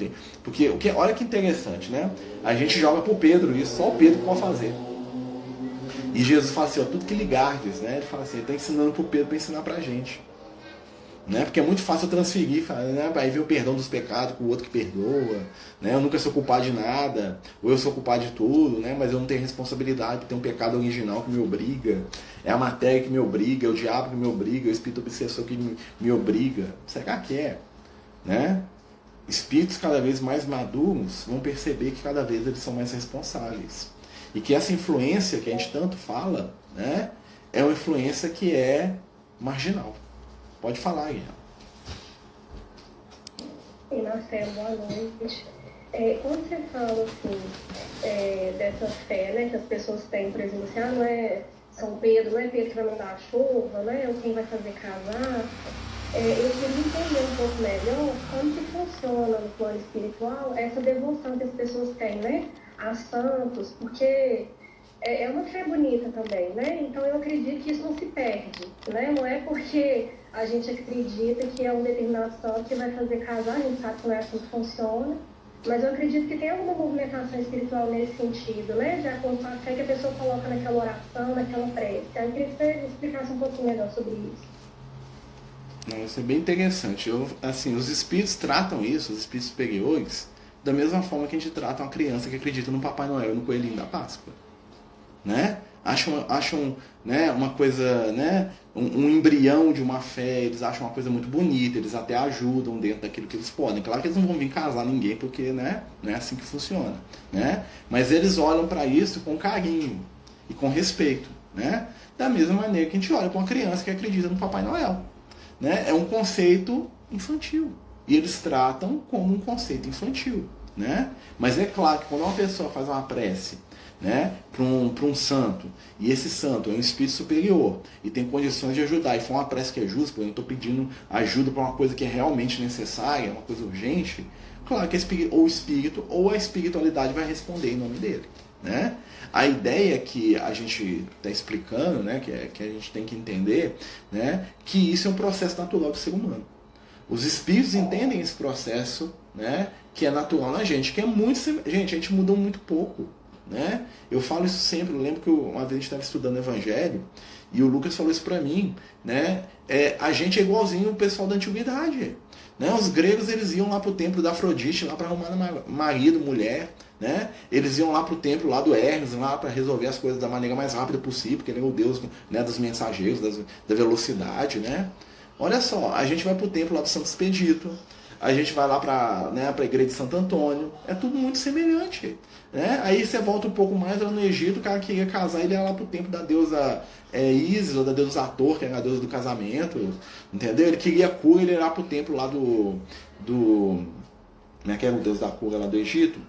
Porque olha que interessante, né? A gente joga pro Pedro isso, só o Pedro pode fazer. E Jesus fala assim, ó, tudo que ligardes, né? Ele fala assim, ele está ensinando pro Pedro para ensinar pra gente. Né? Porque é muito fácil eu transferir, né? Aí vem o perdão dos pecados com o outro que perdoa, né? Eu nunca sou culpado de nada, ou eu sou culpado de tudo, né? Mas eu não tenho responsabilidade, porque tem um pecado original que me obriga, é a matéria que me obriga, é o diabo que me obriga, é o espírito obsessor que me obriga. Será que é? Né? Espíritos cada vez mais maduros vão perceber que cada vez eles são mais responsáveis. E que essa influência que a gente tanto fala, né? É uma influência que é marginal. Pode falar, Guilherme. E Marcelo, boa noite. Quando você fala assim, dessa fé, né, que as pessoas têm, por exemplo, assim, não é São Pedro, não é Pedro que vai mandar a chuva, né, ou quem vai fazer casar, eu queria entender um pouco melhor como que funciona no plano espiritual essa devoção que as pessoas têm, né, a santos, porque é uma fé bonita também, né? Então eu acredito que isso não se perde, né? Não é porque a gente acredita que é um determinado santo que vai fazer casar, a gente sabe que não é assim que funciona, mas eu acredito que tem alguma movimentação espiritual nesse sentido, né? De acordo com a fé que a pessoa coloca naquela oração, naquela prece. Eu queria que você explicasse um pouquinho melhor sobre isso. Isso é bem interessante. Assim, os espíritos tratam isso, os espíritos superiores, da mesma forma que a gente trata uma criança que acredita no Papai Noel e no Coelhinho da Páscoa. Né? Acham né, uma coisa, né, um embrião de uma fé, eles acham uma coisa muito bonita, eles até ajudam dentro daquilo que eles podem. Claro que eles não vão vir casar ninguém, porque, né, não é assim que funciona. Né? Mas eles olham para isso com carinho e com respeito. Né? Da mesma maneira que a gente olha para uma criança que acredita no Papai Noel. Né? É um conceito infantil. E eles tratam como um conceito infantil. Né? Mas é claro que quando uma pessoa faz uma prece, né, para um santo, e esse santo é um espírito superior e tem condições de ajudar, e for uma prece que é justa, eu estou pedindo ajuda para uma coisa que é realmente necessária, uma coisa urgente, claro que ou o espírito ou a espiritualidade vai responder em nome dele. Né? A ideia que a gente está explicando, né, que a gente tem que entender, né, que isso é um processo natural do ser humano. Os espíritos entendem esse processo, né, que é natural na gente, que é muito... Gente, a gente mudou muito pouco. Né? Eu falo isso sempre, eu lembro que uma vez a gente estava estudando o Evangelho e o Lucas falou isso para mim, né? A gente é igualzinho o pessoal da antiguidade, né? Os gregos eles iam lá para o templo da Afrodite lá para arrumar marido, mulher, né? Eles iam lá para o templo lá do Hermes lá para resolver as coisas da maneira mais rápida possível, porque ele é o Deus, né, dos mensageiros, da velocidade, né? Olha só, a gente vai para o templo lá do Santo Expedito, a gente vai lá para, né, a igreja de Santo Antônio, é tudo muito semelhante. Né? Aí você volta um pouco mais lá no Egito, o cara queria casar, ele ia lá pro templo da deusa Isis, ou da deusa Ator, que era a deusa do casamento, entendeu? Ele queria cura, ele ia lá pro templo lá do né, que era o deus da cura lá do Egito.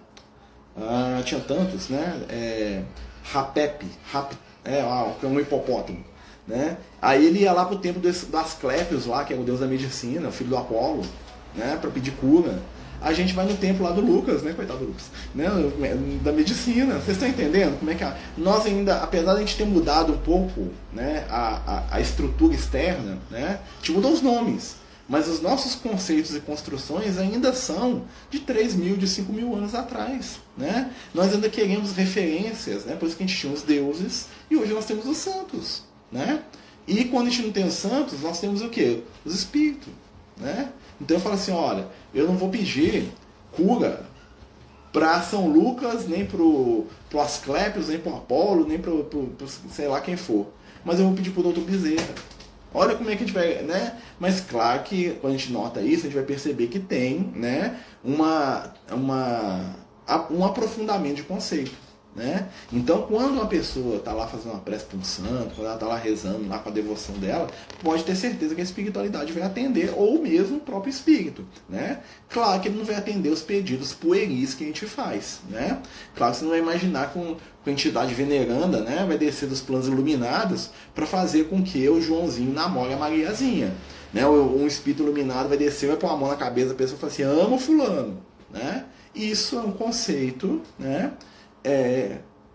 Tinha tantos, né? Rapep, que é um hipopótamo. Né? Aí ele ia lá pro templo do Asclépios lá, que é o deus da medicina, o filho do Apolo, né, para pedir cura. A gente vai no templo lá do Lucas, né? Coitado do Lucas, né? Da medicina. Vocês estão entendendo como é que nós ainda, apesar de a gente ter mudado um pouco, né, a estrutura externa, né? A gente mudou os nomes, mas os nossos conceitos e construções ainda são de 3.000, de 5.000 anos atrás, né? Nós ainda queremos referências, né? Por isso que a gente tinha os deuses e hoje nós temos os santos, né? E quando a gente não tem os santos, nós temos o quê? Os espíritos, né? Então eu falo assim, olha, eu não vou pedir cura para São Lucas, nem pro Asclépios, nem pro Apolo, nem pro sei lá quem for. Mas eu vou pedir pro doutor Bezerra. Olha como é que a gente vai, né? Mas claro que quando a gente nota isso, a gente vai perceber que tem, né, uma um aprofundamento de conceito. Né? Então, quando uma pessoa está lá fazendo uma prece para um santo, quando ela está lá rezando lá com a devoção dela, pode ter certeza que a espiritualidade vai atender, ou mesmo o próprio espírito. Né? Claro que ele não vai atender os pedidos pueris que a gente faz. Né? Claro que você não vai imaginar com a entidade veneranda, né? Vai descer dos planos iluminados para fazer com que o Joãozinho namore a Mariazinha. Né? Um espírito iluminado vai descer, vai pôr a mão na cabeça da pessoa e falar assim: amo fulano. Né? Isso é um conceito, né?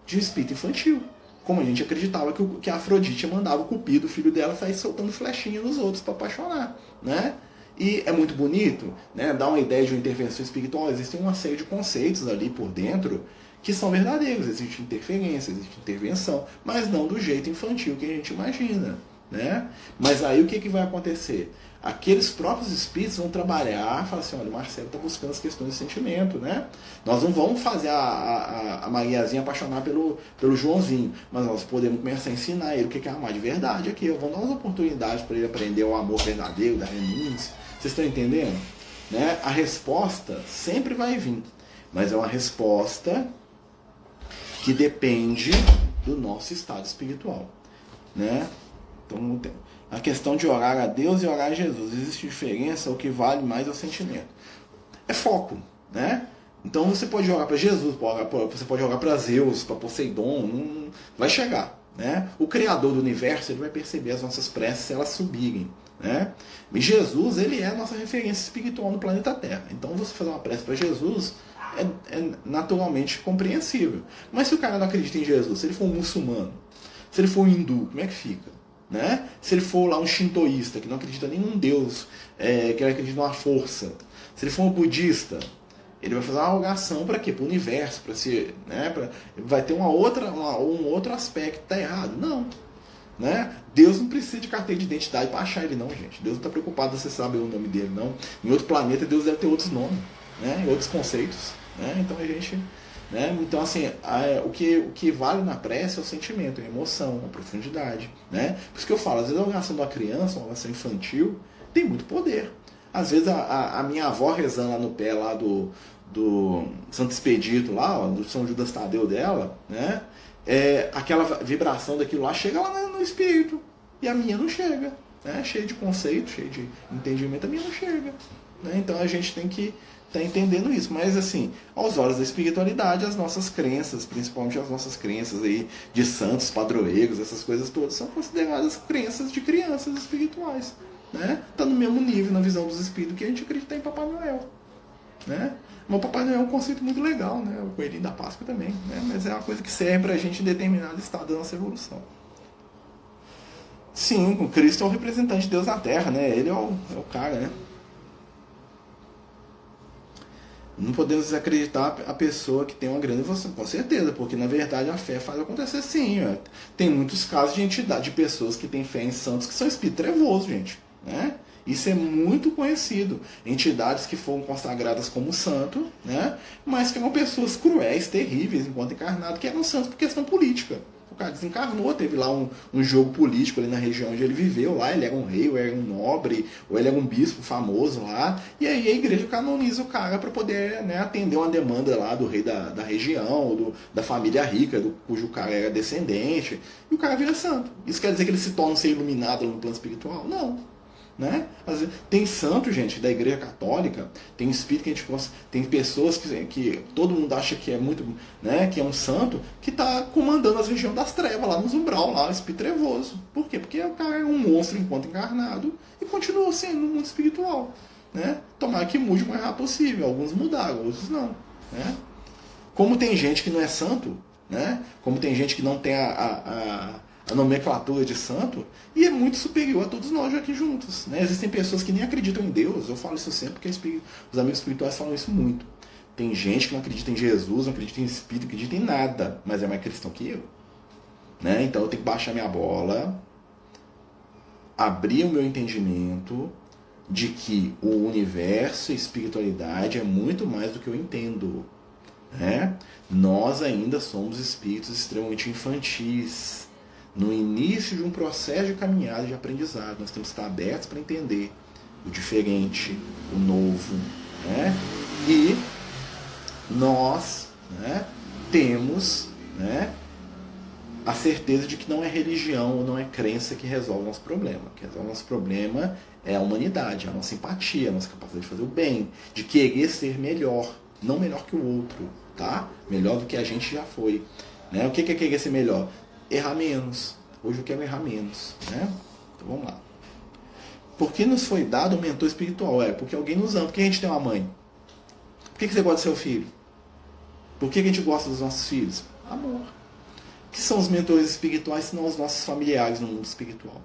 De espírito infantil. Como a gente acreditava que a Afrodite mandava o Cupido, o filho dela, sair soltando flechinha nos outros para apaixonar. Né? E é muito bonito, né? Dá uma ideia de uma intervenção espiritual. Existem uma série de conceitos ali por dentro que são verdadeiros. Existe interferência, existe intervenção, mas não do jeito infantil que a gente imagina. Né? Mas aí o que vai acontecer? Aqueles próprios espíritos vão trabalhar, falar assim: olha, o Marcelo está buscando as questões de sentimento, né? Nós não vamos fazer a Mariazinha apaixonar pelo Joãozinho, mas nós podemos começar a ensinar ele o que é amar de verdade aqui. Vamos dar umas oportunidades para ele aprender o amor verdadeiro, da renúncia. Vocês estão entendendo? Né? A resposta sempre vai vir, mas é uma resposta que depende do nosso estado espiritual. Né? Então, a questão de orar a Deus e orar a Jesus, existe diferença? O que vale mais é o sentimento. É foco, né? Então você pode orar para Jesus, você pode orar para Zeus, para Poseidon, não vai chegar, né? O Criador do Universo, ele vai perceber as nossas preces se elas subirem, né? E Jesus, ele é a nossa referência espiritual no planeta Terra. Então você fazer uma prece para Jesus é naturalmente compreensível. Mas se o cara não acredita em Jesus, se ele for um muçulmano, se ele for um hindu, como é que fica? Né? Se ele for lá um shintoísta, que não acredita em nenhum deus, que ele acredita numa força, se ele for um budista, ele vai fazer uma rogação para quê? Para o universo, para ser, né? Vai ter um outro aspecto que está errado. Não. Né? Deus não precisa de carteira de identidade para achar ele, não, gente. Deus não está preocupado se você sabe o nome dele, não. Em outro planeta, Deus deve ter outros nomes, né? Outros conceitos. Né? Então a gente... Né? Então, assim, o que vale na prece é o sentimento, a emoção, a profundidade. Né? Por isso que eu falo, às vezes a oração de uma criança, uma oração infantil, tem muito poder. Às vezes a minha avó rezando lá no pé lá do Santo Expedito, lá, ó, do São Judas Tadeu dela, né? Aquela vibração daquilo lá chega lá no espírito. E a minha não chega. Né? Cheia de conceito, cheia de entendimento, a minha não chega. Né? Então a gente tem que está entendendo isso, mas assim, aos olhos da espiritualidade, as nossas crenças, principalmente as nossas crenças aí de santos, padroeiros, essas coisas todas, são consideradas crenças de crianças espirituais, né? Tá no mesmo nível na visão dos espíritos que a gente acredita em Papai Noel, né? Mas o Papai Noel é um conceito muito legal, né? O Coelhinho da Páscoa também, né? Mas é uma coisa que serve pra gente em determinado estado da nossa evolução. Sim, o Cristo é o representante de Deus na Terra, né? Ele é o cara, né? Não podemos desacreditar a pessoa que tem uma grande evolução, com certeza, porque na verdade a fé faz acontecer sim. Ó. Tem muitos casos de entidade, de pessoas que têm fé em santos que são espírito trevoso, gente. Né? Isso é muito conhecido. Entidades que foram consagradas como santo, né? Mas que eram pessoas cruéis, terríveis, enquanto encarnados, que eram santos por questão política. O cara desencarnou, teve lá um jogo político ali na região onde ele viveu, lá ele era um rei, ou era um nobre, ou ele era um bispo famoso lá, e aí a igreja canoniza o cara para poder, né, atender uma demanda lá do rei da região, da família rica, cujo cara era descendente, e o cara vira santo. Isso quer dizer que ele se torna um ser iluminado no plano espiritual? Não. Né? Tem santo, gente, da igreja católica, tem espírito que a gente tem pessoas que todo mundo acha que é muito, né, que é um santo, que está comandando as regiões das trevas, lá nos umbral, lá, o espírito trevoso. Por quê? Porque o cara é um monstro enquanto encarnado e continua sendo no mundo espiritual. Né? Tomara que mude o mais rápido possível. Alguns mudaram, outros não. Né? Como tem gente que não é santo, né? Como tem gente que não tem a nomenclatura de santo, e é muito superior a todos nós aqui juntos. Né? Existem pessoas que nem acreditam em Deus, eu falo isso sempre porque os amigos espirituais falam isso muito. Tem gente que não acredita em Jesus, não acredita em Espírito, não acredita em nada, mas é mais cristão que eu. Né? Então eu tenho que baixar minha bola, abrir o meu entendimento de que o universo e a espiritualidade é muito mais do que eu entendo. Né? Nós ainda somos espíritos extremamente infantis, no início de um processo de caminhada de aprendizado. Nós temos que estar abertos para entender o diferente, o novo, né? E nós, né, temos, né, a certeza de que não é religião ou não é crença que resolve o nosso problema. O que resolve o nosso problema é a humanidade, a nossa empatia, a nossa capacidade de fazer o bem, de querer ser melhor, não melhor que o outro, tá? Melhor do que a gente já foi. Né? O que é querer ser melhor? Errar menos. Hoje eu quero errar menos. Né? Então vamos lá. Por que nos foi dado um mentor espiritual? Porque alguém nos ama. Por que a gente tem uma mãe? Por que você gosta do seu filho? Por que a gente gosta dos nossos filhos? Amor. O que são os mentores espirituais se não os nossos familiares no mundo espiritual?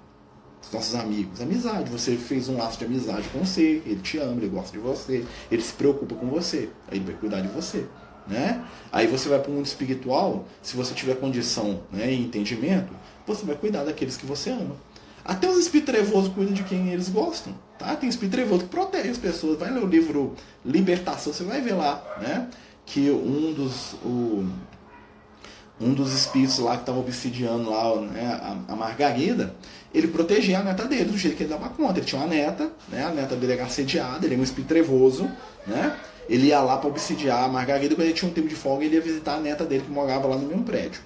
Os nossos amigos. Amizade. Você fez um laço de amizade com você, ele te ama, ele gosta de você, ele se preocupa com você, aí ele vai cuidar de você. Né? Aí você vai para o mundo espiritual, se você tiver condição, né, e entendimento, você vai cuidar daqueles que você ama. Até os espíritos trevosos cuidam de quem eles gostam. Tá? Tem espírito trevoso que protege as pessoas. Vai ler o livro Libertação, você vai ver lá, né, que um dos espíritos lá que estava obsidiando lá, né, a Margarida, ele protegia a neta dele do jeito que ele dava conta. Ele tinha uma neta, né, a neta dele era assediada, ele era um espírito trevoso, né, ele ia lá para obsidiar a Margarida. Quando ele tinha um tempo de folga, ele ia visitar a neta dele que morava lá no mesmo prédio.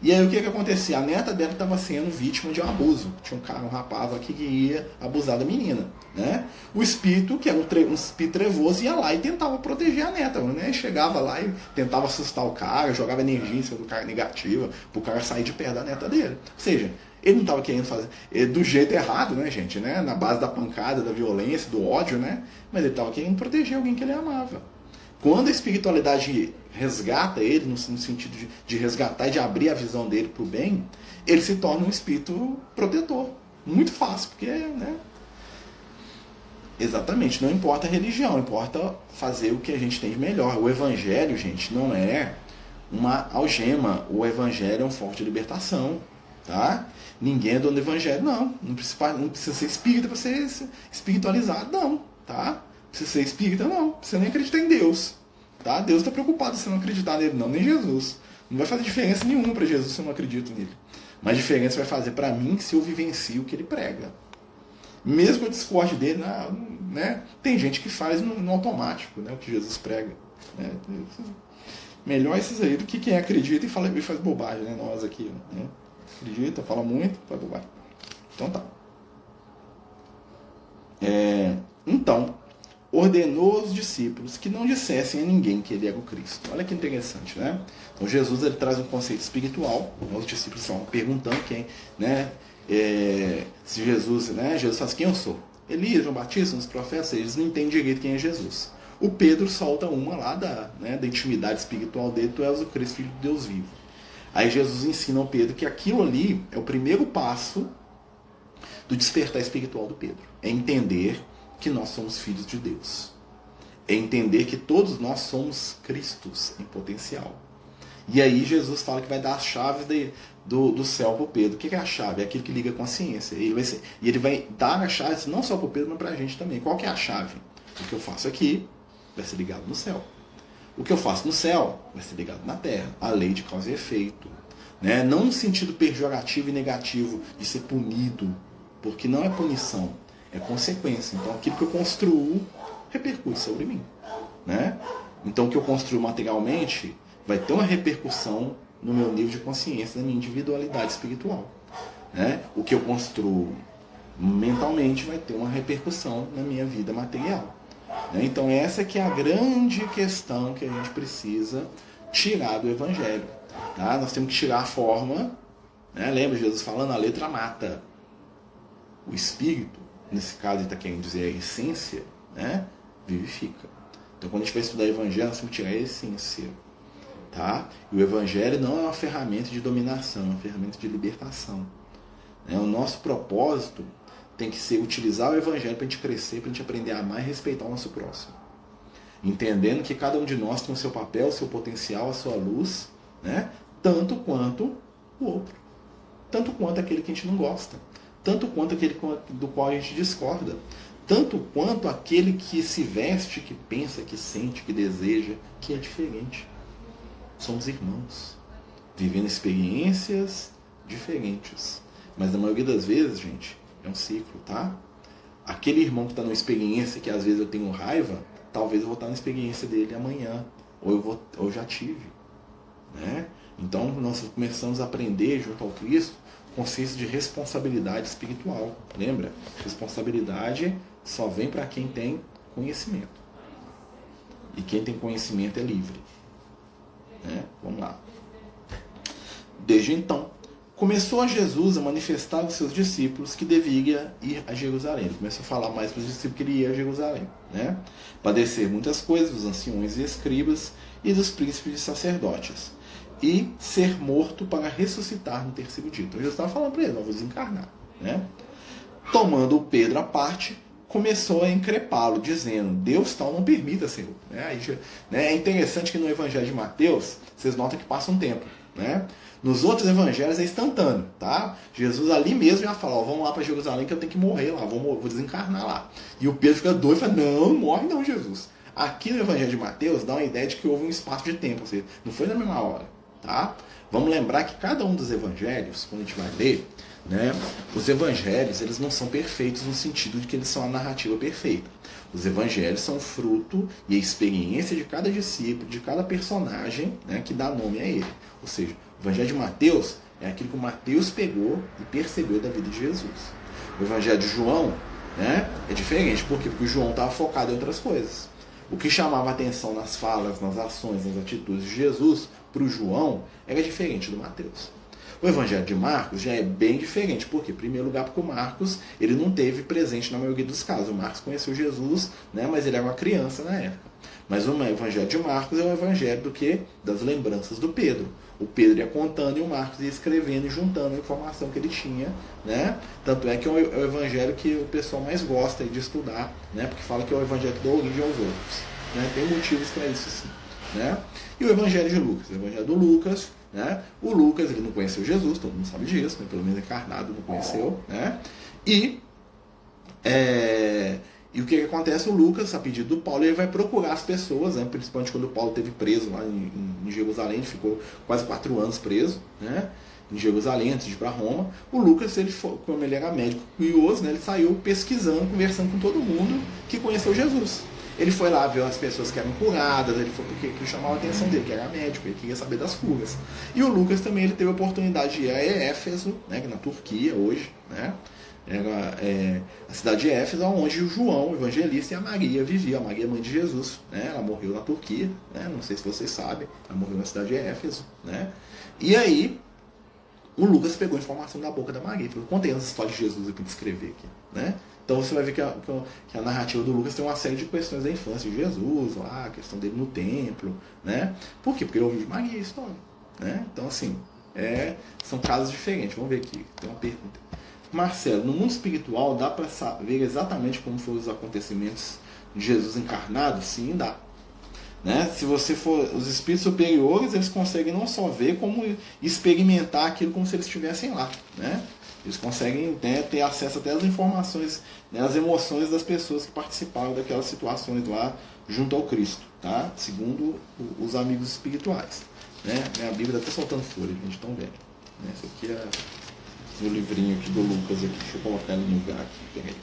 E aí o que acontecia? A neta dela estava sendo vítima de um abuso. Tinha um rapaz aqui que ia abusar da menina. Né? O espírito, que era um espírito trevoso, ia lá e tentava proteger a neta. Né? Chegava lá e tentava assustar o cara, jogava energia em cima do cara negativa, para o cara sair de perto da neta dele. Ou seja, ele não estava querendo fazer do jeito errado, né, gente? Né? Na base da pancada, da violência, do ódio, né? Mas ele estava querendo proteger alguém que ele amava. Quando a espiritualidade resgata ele, no sentido de resgatar e de abrir a visão dele para o bem, ele se torna um espírito protetor. Muito fácil, porque, né? Exatamente, não importa a religião, importa fazer o que a gente tem de melhor. O evangelho, gente, não é uma algema. O evangelho é um forte de libertação, tá? Ninguém é dono do evangelho, não. Não precisa ser espírita para ser espiritualizado, não, tá? Se você é espírita, não. Você nem acredita em Deus. Tá? Deus está preocupado se você não acreditar nele, não. Nem Jesus. Não vai fazer diferença nenhuma para Jesus se eu não acredito nele. Mas diferença vai fazer para mim se eu vivencio o que ele prega. Mesmo que eu discorde dele, né? Tem gente que faz no automático, né? O que Jesus prega. Né? Melhor esses aí do que quem acredita e faz bobagem, né? Nós aqui. Né? Acredita, fala muito, faz bobagem. Então tá. Então, ordenou aos discípulos que não dissessem a ninguém que ele era o Cristo. Olha que interessante, né? Então Jesus ele traz um conceito espiritual. Os discípulos estão perguntando quem, né? Se Jesus, né? Jesus faz quem eu sou. Elias, João Batista, os profetas, eles não entendem direito quem é Jesus. O Pedro solta uma lá da intimidade espiritual dele: tu és o Cristo, filho de Deus vivo. Aí Jesus ensina ao Pedro que aquilo ali é o primeiro passo do despertar espiritual do Pedro. É entender que nós somos filhos de Deus. É entender que todos nós somos Cristos em potencial. E aí Jesus fala que vai dar as chaves do céu para o Pedro. O que é a chave? É aquilo que liga a consciência. E ele vai dar as chaves não só para o Pedro, mas para a gente também. Qual que é a chave? O que eu faço aqui vai ser ligado no céu. O que eu faço no céu vai ser ligado na terra. A lei de causa e efeito. Né? Não no sentido pejorativo e negativo de ser punido, porque não é punição, é consequência. Então aquilo que eu construo repercute sobre mim. Né? Então o que eu construo materialmente vai ter uma repercussão no meu nível de consciência, na minha individualidade espiritual. Né? O que eu construo mentalmente vai ter uma repercussão na minha vida material. Né? Então essa que é a grande questão que a gente precisa tirar do Evangelho. Tá? Nós temos que tirar a forma, né? Lembra Jesus falando, a letra mata. O espírito, nesse caso ele está querendo dizer a essência, né? Vivifica. Então quando a gente vai estudar o Evangelho, nós temos que tirar a essência. Tá? E o Evangelho não é uma ferramenta de dominação, é uma ferramenta de libertação. Né? O nosso propósito tem que ser utilizar o Evangelho para a gente crescer, para a gente aprender a amar e respeitar o nosso próximo. Entendendo que cada um de nós tem o seu papel, o seu potencial, a sua luz, né? Tanto quanto o outro. Tanto quanto aquele que a gente não gosta. Tanto quanto aquele do qual a gente discorda. Tanto quanto aquele que se veste, que pensa, que sente, que deseja, que é diferente. Somos irmãos, vivendo experiências diferentes. Mas na maioria das vezes, gente, é um ciclo, tá? Aquele irmão que está numa experiência que às vezes eu tenho raiva, talvez eu vou estar na experiência dele amanhã. ou eu já tive. Né? Então nós começamos a aprender junto ao Cristo o conceito de responsabilidade espiritual. Lembra? Responsabilidade só vem para quem tem conhecimento. E quem tem conhecimento é livre. Né? Vamos lá. Desde então, começou Jesus a manifestar aos seus discípulos que devia ir a Jerusalém. Ele começou a falar mais para os discípulos que ele ia a Jerusalém. Né? Padecer muitas coisas dos anciões e escribas e dos príncipes e sacerdotes. E ser morto para ressuscitar no terceiro dia. Então Jesus estava falando para ele, nós vamos desencarnar. Né? Tomando Pedro à parte, começou a increpá-lo, dizendo, Deus tal não permita, Senhor. É interessante que no Evangelho de Mateus, vocês notam que passa um tempo. Né? Nos outros evangelhos é instantâneo. Tá? Jesus ali mesmo já fala, vamos lá para Jerusalém que eu tenho que morrer lá, vou desencarnar lá. E o Pedro fica doido e fala, não morre não, Jesus. Aqui no Evangelho de Mateus dá uma ideia de que houve um espaço de tempo, ou seja, não foi na mesma hora. Tá? Vamos lembrar que cada um dos evangelhos, quando a gente vai ler, né, os evangelhos eles não são perfeitos no sentido de que eles são a narrativa perfeita. Os evangelhos são fruto e a experiência de cada discípulo, de cada personagem, né, que dá nome a ele. Ou seja, o Evangelho de Mateus é aquilo que o Mateus pegou e percebeu da vida de Jesus. O Evangelho de João, né, é diferente. Por quê? Porque o João estava focado em outras coisas. O que chamava atenção nas falas, nas ações, nas atitudes de Jesus, para o João, era diferente do Mateus. O Evangelho de Marcos já é bem diferente. Por quê? Em primeiro lugar, porque o Marcos ele não teve presente na maioria dos casos. O Marcos conheceu Jesus, né, mas ele era uma criança na época. Mas o Evangelho de Marcos é o Evangelho do quê? Das lembranças do Pedro. O Pedro ia contando e o Marcos ia escrevendo e juntando a informação que ele tinha. Né? Tanto é que é o Evangelho que o pessoal mais gosta de estudar, né? Porque fala que é o Evangelho que dá origem aos outros. Né? Tem motivos para isso sim. Né? E o Evangelho de Lucas? O Evangelho do Lucas, né? O Lucas ele não conheceu Jesus, todo mundo sabe disso, né? Pelo menos encarnado não conheceu. Né? E o que acontece? O Lucas, a pedido do Paulo, ele vai procurar as pessoas, né? Principalmente quando o Paulo esteve preso lá em Jerusalém, ele ficou quase 4 anos preso, né? Em Jerusalém, antes de ir para Roma. O Lucas, como ele era médico curioso, né? Ele saiu pesquisando, conversando com todo mundo que conheceu Jesus. Ele foi lá ver as pessoas que eram curadas, ele foi porque ele chamava a atenção dele, que era médico, ele queria saber das curas. E o Lucas também ele teve a oportunidade de ir a Éfeso, né? Na Turquia hoje, né? Era a cidade de Éfeso, onde o João, o evangelista, e a Maria viviam. A Maria, mãe de Jesus, né? Ela morreu na Turquia, né? Não sei se vocês sabem, ela morreu na cidade de Éfeso. Né? E aí, o Lucas pegou a informação da boca da Maria. Falou, contei as histórias de Jesus aqui para escrever aqui. Né? Então você vai ver que a narrativa do Lucas tem uma série de questões da infância de Jesus, lá, a questão dele no templo. Né? Por quê? Porque ele ouviu de Maria a história. Né? Então, assim, são casos diferentes. Vamos ver aqui, tem uma pergunta. Marcelo, no mundo espiritual dá para saber exatamente como foram os acontecimentos de Jesus encarnado? Sim, dá. Né? Se você for, os espíritos superiores, eles conseguem não só ver, como experimentar aquilo como se eles estivessem lá. Né? Eles conseguem, né, ter acesso até às informações, né, às emoções das pessoas que participaram daquelas situações lá junto ao Cristo, tá? Segundo os amigos espirituais. Né? Minha Bíblia está até soltando folha, a gente está vendo. Né? Isso aqui é no livrinho aqui do Lucas, aqui. Deixa eu colocar ele no lugar aqui.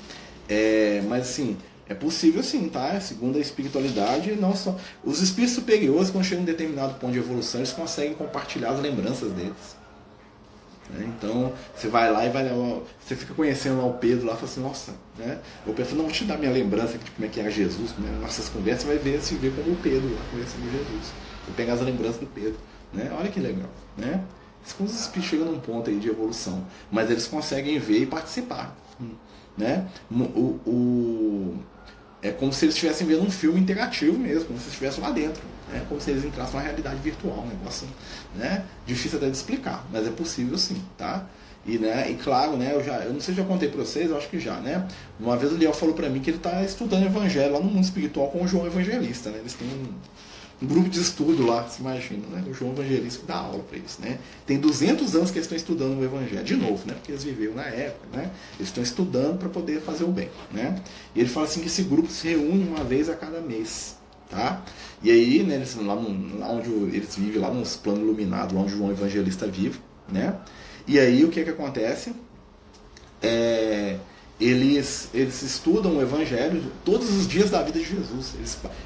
Mas assim, é possível sim, tá? Segundo a espiritualidade, não só. Os espíritos superiores, quando chegam a um determinado ponto de evolução, eles conseguem compartilhar as lembranças deles. Então, você vai lá e você fica conhecendo lá o Pedro lá e fala assim, nossa, né? O Pedro fala, não, vou te dar minha lembrança de como é que era Jesus, né? Nossas conversas, você vai se ver como o Pedro lá conhecendo Jesus. Vou pegar as lembranças do Pedro. Né? Olha que legal, né? Os espíritos chegam num ponto aí de evolução, mas eles conseguem ver e participar. Né? É como se eles estivessem vendo um filme interativo mesmo, como se eles estivessem lá dentro. Né? Como se eles entrassem numa realidade virtual, um negócio, né? Difícil até de explicar, mas é possível sim. Tá? E claro, né, eu não sei se já contei para vocês, eu acho que já. Né? Uma vez o Liel falou para mim que ele está estudando evangelho lá no mundo espiritual com o João Evangelista. Né? Eles têm um grupo de estudo lá, se imagina, né? O João Evangelista que dá aula para eles, né? Tem 200 anos que eles estão estudando o Evangelho, de novo, né? Porque eles viveram na época, né? Eles estão estudando para poder fazer o bem, né? E ele fala assim que esse grupo se reúne uma vez a cada mês, tá? E aí, né, lá onde eles vivem, lá nos planos iluminados, lá onde o João Evangelista vive, né? E aí o que acontece? eles estudam o Evangelho todos os dias da vida de Jesus.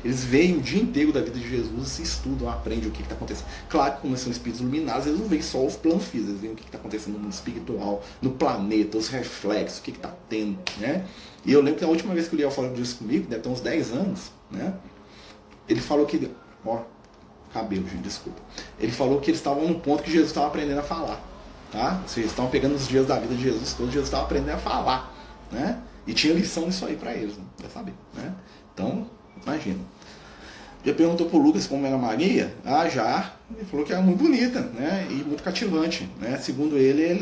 Eles veem o dia inteiro da vida de Jesus e estudam, aprendem o que está acontecendo. Claro que, como são espíritos iluminados, eles não veem só o plano físico, eles veem o que está acontecendo no mundo espiritual, no planeta, os reflexos, o que está tendo. Né? E eu lembro que a última vez que o Liel falou disso comigo, deve ter uns 10 anos, né? Ele falou que... Ó, cabelo, gente, desculpa. Ele falou que eles estavam no ponto que Jesus estava aprendendo a falar. Tá? Ou seja, eles estavam pegando os dias da vida de Jesus, todos Jesus estava aprendendo a falar. Né? E tinha lição nisso aí para eles, né? Quer saber, né? Então, imagina. Já perguntou pro Lucas como era Maria? Ah, já. Ele falou que era muito bonita, né? E muito cativante, né? Segundo ele,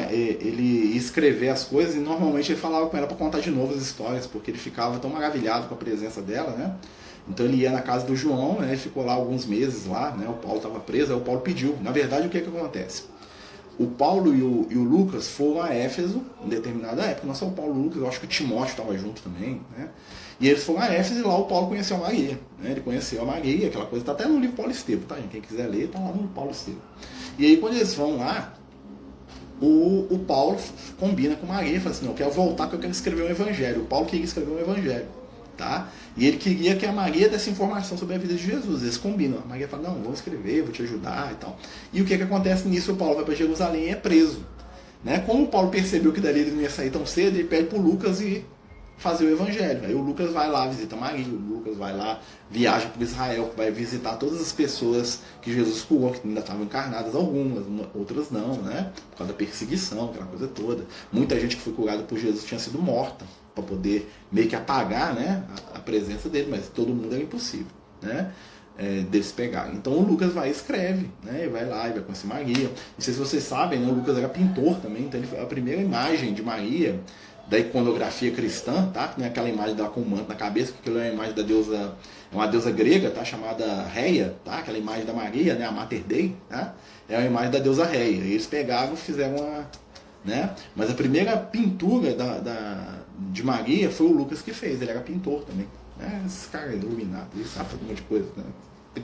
ele ia escrever as coisas e normalmente ele falava com ela para contar de novo as histórias, porque ele ficava tão maravilhado com a presença dela, né? Então ele ia na casa do João, né? Ficou lá alguns meses lá, né? O Paulo estava preso, aí o Paulo pediu. Na verdade, o que acontece? O Paulo e o Lucas foram a Éfeso em determinada época. Não só o Paulo e o Lucas, eu acho que o Timóteo estava junto também, né? E eles foram a Éfeso e lá o Paulo conheceu a Maria, né? Ele conheceu a Maria, aquela coisa, está até no livro Paulo Estevam, tá, gente? Quem quiser ler, está lá no Paulo Estevam. E aí quando eles vão lá, o Paulo combina com Maria e fala assim, não, eu quero voltar porque eu quero escrever um evangelho. O Paulo queria escrever um evangelho, tá? E ele queria que a Maria desse informação sobre a vida de Jesus. Eles combinam. A Maria fala, não, vamos escrever, vou te ajudar e tal. E o que acontece nisso? O Paulo vai para Jerusalém e é preso. Né? Como o Paulo percebeu que dali ele não ia sair tão cedo, ele pede para o Lucas ir fazer o evangelho. Aí o Lucas vai lá, visita Maria, o Lucas vai lá, viaja para Israel, vai visitar todas as pessoas que Jesus curou, que ainda estavam encarnadas, algumas, outras não, né? Por causa da perseguição, aquela coisa toda. Muita gente que foi curada por Jesus tinha sido morta, para poder meio que apagar, né, a presença dele, mas todo mundo era impossível, né, deles pegarem. Então o Lucas vai e escreve, né, vai lá e vai conhecer Maria. Não sei se vocês sabem, né, o Lucas era pintor também, então ele foi a primeira imagem de Maria da iconografia cristã, tá? Que não é aquela imagem dela com o manto na cabeça, porque aquilo é uma imagem da deusa, é uma deusa grega, tá? Chamada Reia, tá? Aquela imagem da Maria, né, a Mater Dei, tá? É a imagem da deusa Reia. E eles pegavam e fizeram uma, né? Mas a primeira pintura de Maria foi o Lucas que fez, ele era pintor também, né? Esse cara é iluminado, ele sabe fazer um monte de coisa, né?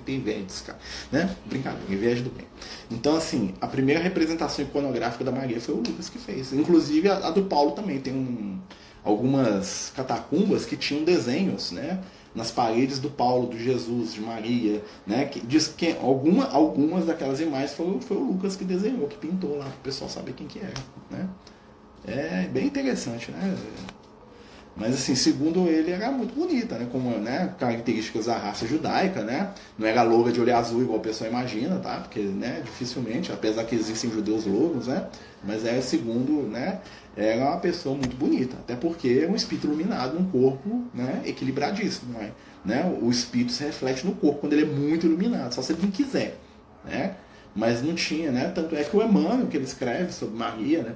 Tem inveja desse cara, né? Brincadeira, inveja do bem. Então, assim, a primeira representação iconográfica da Maria foi o Lucas que fez. Inclusive a do Paulo também, tem algumas catacumbas que tinham desenhos, né? Nas paredes do Paulo, do Jesus, de Maria, né? Que diz que algumas daquelas imagens foi o Lucas que desenhou, que pintou lá, para o pessoal saber quem que era, né? É bem interessante, né? Mas assim, segundo ele, era muito bonita, né? Como, né, características da raça judaica, né? Não era loura de olho azul igual a pessoa imagina, tá? Porque, né, dificilmente, apesar que existem judeus louros, né? Mas era, segundo, né, era uma pessoa muito bonita. Até porque é um espírito iluminado, um corpo, né, equilibradíssimo, não é? Né? O espírito se reflete no corpo quando ele é muito iluminado, só se ele não quiser, né? Mas não tinha, né? Tanto é que o Emmanuel, que ele escreve sobre Maria, né,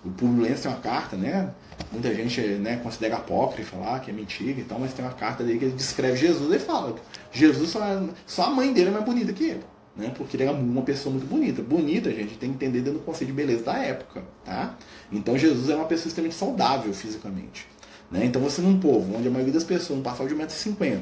o Públio Lenço tem uma carta, né? Muita gente, né, considera apócrifa lá, que é mentira e tal, mas tem uma carta dele que ele descreve Jesus e fala que Jesus só a mãe dele é mais bonita que ele, né? Porque ele era uma pessoa muito bonita. Bonita, gente, tem que entender dentro do conceito de beleza da época, tá? Então Jesus era uma pessoa extremamente saudável fisicamente, né? Então você num povo onde a maioria das pessoas não passava de 1,50 m,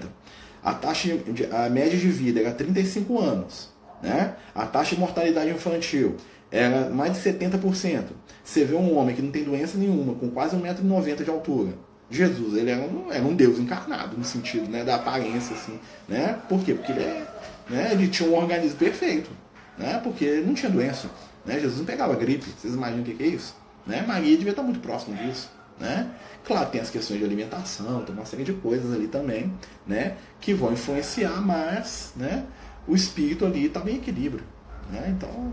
a média de vida era 35 anos, né? A taxa de mortalidade infantil era mais de 70%. Você vê um homem que não tem doença nenhuma, com quase 1,90 m de altura. Jesus, ele era um Deus encarnado, no sentido, né, da aparência, assim, né? Por quê? Porque ele tinha um organismo perfeito, né? Porque ele não tinha doença, né? Jesus não pegava gripe. Vocês imaginam o que é isso? Né? Maria devia estar muito próximo disso, né? Claro, tem as questões de alimentação, tem uma série de coisas ali também, né, que vão influenciar, mas, né, o espírito ali estava em equilíbrio, né? Então,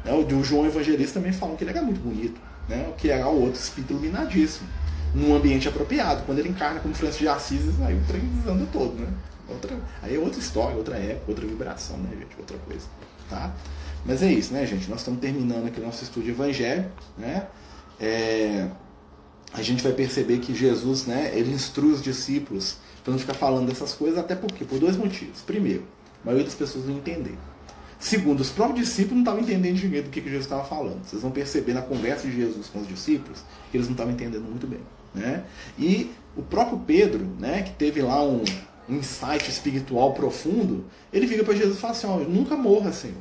né, o João Evangelista também fala que ele era muito bonito, né, o que era o outro espírito iluminadíssimo, num ambiente apropriado. Quando ele encarna como Francisco de Assis, aí o trem desanda todo, né? Aí é outra história, outra época, outra vibração, né, gente? Outra coisa, tá? Mas é isso, né, gente? Nós estamos terminando aqui o nosso estudo de Evangelho, né? A gente vai perceber que Jesus, né, ele instrui os discípulos para não ficar falando dessas coisas, até porque por dois motivos. Primeiro, a maioria das pessoas não entender. Segundo, os próprios discípulos não estavam entendendo direito do que Jesus estava falando. Vocês vão perceber na conversa de Jesus com os discípulos que eles não estavam entendendo muito bem, né? E o próprio Pedro, né, que teve lá um insight espiritual profundo, ele vira para Jesus e fala assim: ó, nunca morra, Senhor.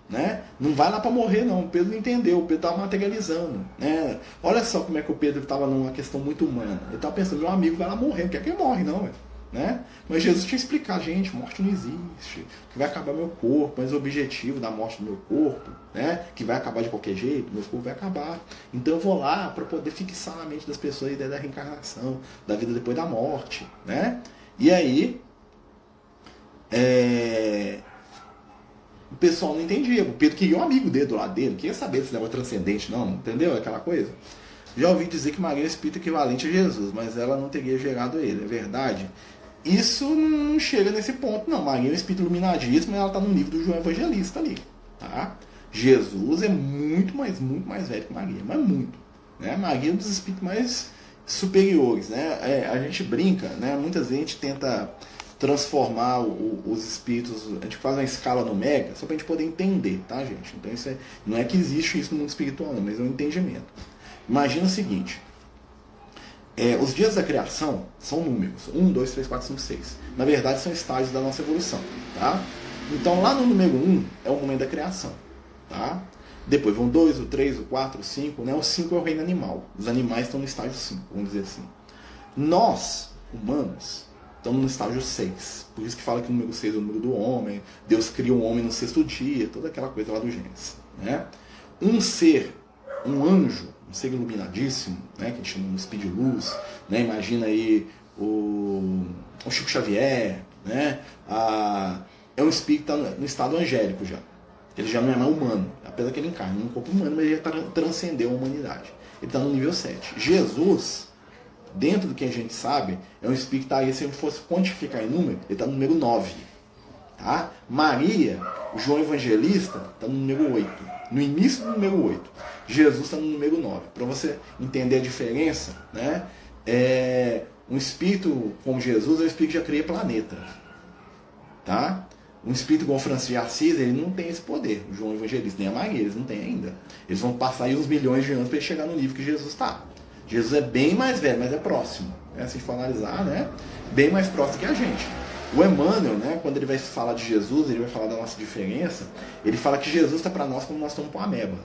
né? Não vai lá para morrer, não. O Pedro não entendeu, o Pedro estava materializando, né? Olha só como é que o Pedro estava numa questão muito humana. Ele estava pensando, meu amigo vai lá morrer, não quer que ele morre, não, né? Mas Jesus tinha que explicar, gente, morte não existe, que vai acabar meu corpo, mas o objetivo da morte do meu corpo, né? Que vai acabar de qualquer jeito, meu corpo vai acabar. Então eu vou lá para poder fixar na mente das pessoas a ideia da reencarnação, da vida depois da morte, né? E aí, o pessoal não entendia. O Pedro queria um amigo dele do lado dele, queria saber se ele era transcendente, não, entendeu? Aquela coisa. Já ouvi dizer que Maria é o espírito equivalente a Jesus, mas ela não teria gerado ele, é verdade? Isso não chega nesse ponto, não. Maria é um espírito iluminadíssimo, mas ela está no nível do João Evangelista ali, tá? Jesus é muito mais velho que Maria, mas muito, né? Maria é um dos espíritos mais superiores, né? A gente brinca, né? Muitas vezes a gente tenta transformar os espíritos, a gente faz uma escala numérica só para a gente poder entender, tá, gente? Então isso não é que existe isso no mundo espiritual, não, mas é um entendimento. Imagina o seguinte, os dias da criação são números, 1, 2, 3, 4, 5, 6. Na verdade são estágios da nossa evolução, tá? Então lá no número 1 é o momento da criação, tá? Depois vão 2, o 3, o 4, o 5, né? O 5 é o reino animal, os animais estão no estágio 5, vamos dizer assim. Nós, humanos, estamos no estágio 6. Por isso que fala que o número 6 é o número do homem. Deus cria o homem no 6º dia. Toda aquela coisa lá do Gênesis, né? Um ser, um anjo, um ser iluminadíssimo, né? Que a gente chama de speed luz, né? Imagina aí o Chico Xavier, né? É um espírito que está no estado angélico já. Ele já não é mais humano. Apesar que ele encarna num corpo humano, mas ele já transcendeu a humanidade. Ele está no nível 7. Jesus, dentro do que a gente sabe, é um espírito que está aí, se a gente fosse quantificar em número, ele está no número 9. Tá? Maria, o João Evangelista, está no número 8. No início do número 8. Jesus está no número 9. Para você entender a diferença, né? Um espírito como Jesus é um espírito que já cria planeta. Tá? Um espírito igual Francisco de Assis, ele não tem esse poder. O João Evangelista, nem a Maria, eles não têm ainda. Eles vão passar aí uns milhões de anos para chegar no nível que Jesus está. Jesus é bem mais velho, mas é próximo. Se a gente for analisar, né? Bem mais próximo que a gente. O Emmanuel, né, quando ele vai falar de Jesus, ele vai falar da nossa diferença, ele fala que Jesus está para nós como nós estamos para a ameba.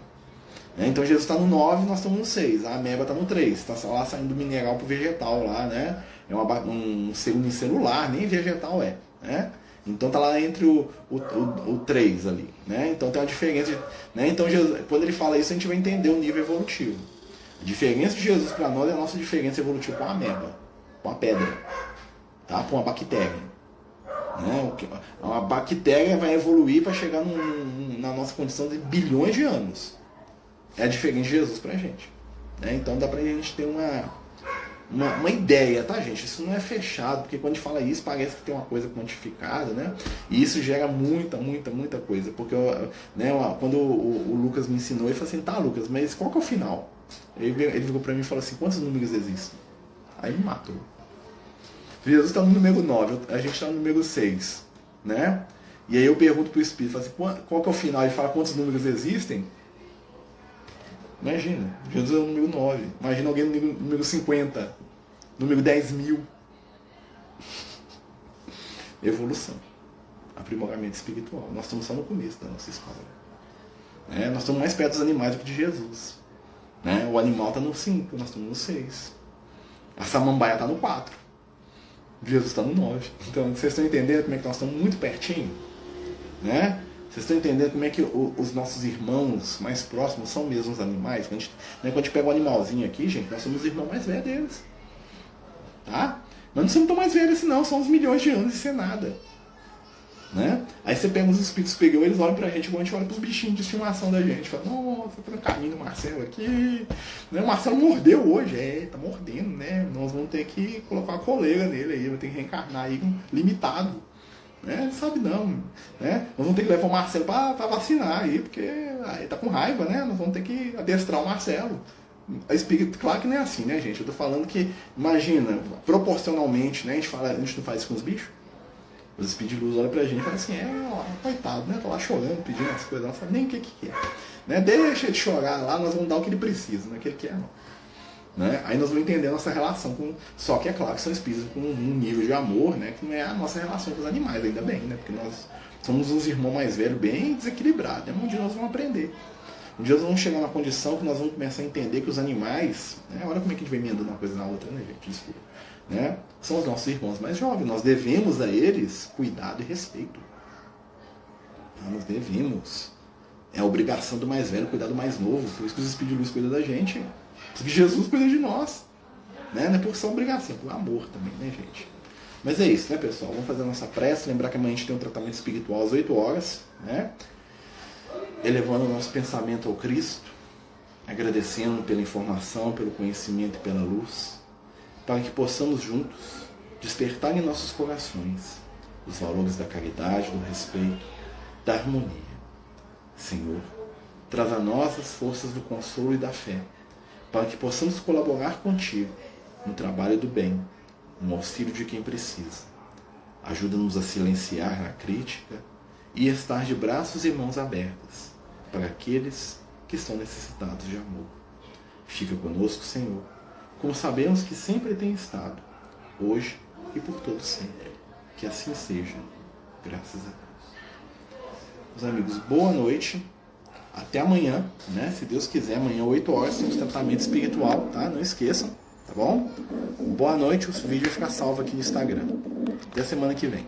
Então Jesus está no 9, nós estamos no 6. A ameba está no 3. Está lá saindo do mineral para o vegetal lá, né? É um ser unicelular, nem vegetal é. Né? Então está lá entre o 3 ali. Né? Então tem uma diferença. Né? Então Jesus, quando ele fala isso, a gente vai entender o nível evolutivo. A diferença de Jesus para nós é a nossa diferença evolutiva com a ameba, com a pedra, tá? Com a bactéria. Né? Uma bactéria vai evoluir para chegar na nossa condição de bilhões de anos. É a diferença de Jesus para a gente. Né? Então dá para a gente ter uma ideia, tá, gente? Isso não é fechado, porque quando a gente fala isso parece que tem uma coisa quantificada, né? E isso gera muita coisa. Porque né, quando o Lucas me ensinou, ele falou assim, tá, Lucas, mas qual que é o final? Ele virou para mim e falou assim, quantos números existem? Aí me matou. Jesus está no número 9, a gente está no número 6, né? E aí eu pergunto para o Espírito, assim, qual que é o final? Ele fala quantos números existem? Imagina, Jesus é o número 9. Imagina alguém no número 50, número 10.000. Evolução, aprimoramento espiritual. Nós estamos só no começo da nossa história. Nós estamos mais perto dos animais do que de Jesus. Né? O animal está no 5, nós estamos no 6. A samambaia está no 4. Jesus está no 9. Então, vocês estão entendendo como é que nós estamos muito pertinho? Né? Vocês estão entendendo como é que os nossos irmãos mais próximos são mesmo os animais? Quando a gente pega um animalzinho aqui, gente, nós somos os irmãos mais velhos deles. Tá? Mas não somos tão mais velhos assim não, são uns milhões de anos e isso é nada. Né? Aí você pega os espíritos superiores, eles olham pra gente igual a gente olha pros bichinhos de estimação da gente. Fala, nossa, tá no caminho do Marcelo aqui. Né? O Marcelo mordeu hoje, tá mordendo, né? Nós vamos ter que colocar uma coleira nele aí, vai ter que reencarnar aí limitado. Né? Não sabe não. Né? Nós vamos ter que levar o Marcelo pra vacinar aí, porque aí tá com raiva, né? Nós vamos ter que adestrar o Marcelo. Espírito, claro que não é assim, né, gente? Eu tô falando que, imagina, proporcionalmente, né? A gente não faz isso com os bichos. Os espíritos de luz olham pra gente e falam assim, coitado, né? Tá lá chorando, pedindo as coisas, não sabe nem o que é. Né? Deixa ele chorar lá, nós vamos dar o que ele precisa, não é o que ele quer, não. Né? Aí nós vamos entender a nossa relação com. Só que é claro que são espíritos com um nível de amor, né? Que não é a nossa relação com os animais, ainda bem, né? Porque Somos uns irmãos mais velhos bem desequilibrados. Um dia nós vamos aprender. Um dia nós vamos chegar na condição que nós vamos começar a entender que os animais, né, olha como é que a gente vai emendando uma coisa na outra, né, gente? Desculpa. Né? São os nossos irmãos mais jovens. Nós devemos a eles cuidado e respeito. Nós devemos. É a obrigação do mais velho cuidar do mais novo. Por isso que os Espíritos de Luz cuidam da gente. Por isso que Jesus cuida de nós. Né? Não é por sua obrigação, é por amor também, né, gente? Mas é isso, né, pessoal? Vamos fazer a nossa prece. Lembrar que amanhã a gente tem um tratamento espiritual às 8 horas, né? Elevando o nosso pensamento ao Cristo, agradecendo pela informação, pelo conhecimento e pela luz, para que possamos juntos despertar em nossos corações os valores da caridade, do respeito, da harmonia. Senhor, traz a nós as forças do consolo e da fé, para que possamos colaborar contigo no trabalho do bem, no auxílio de quem precisa. Ajuda-nos a silenciar a crítica e estar de braços e mãos abertas para aqueles que estão necessitados de amor. Fica conosco, Senhor, como sabemos que sempre tem estado, hoje e por todo sempre. Que assim seja, graças a Deus. Meus amigos, boa noite. Até amanhã, né? Se Deus quiser, amanhã 8 horas temos tratamento espiritual, tá? Não esqueçam, tá bom? Boa noite, o vídeo vai ficar salvo aqui no Instagram. Até a semana que vem.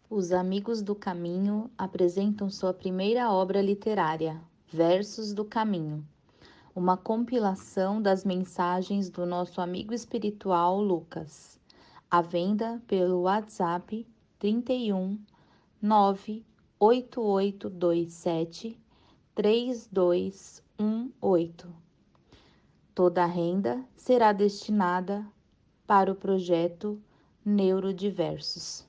Os Amigos do Caminho apresentam sua primeira obra literária, Versos do Caminho, uma compilação das mensagens do nosso amigo espiritual Lucas, à venda pelo WhatsApp 31 98827 3218. Toda a renda será destinada para o projeto Neurodiversos.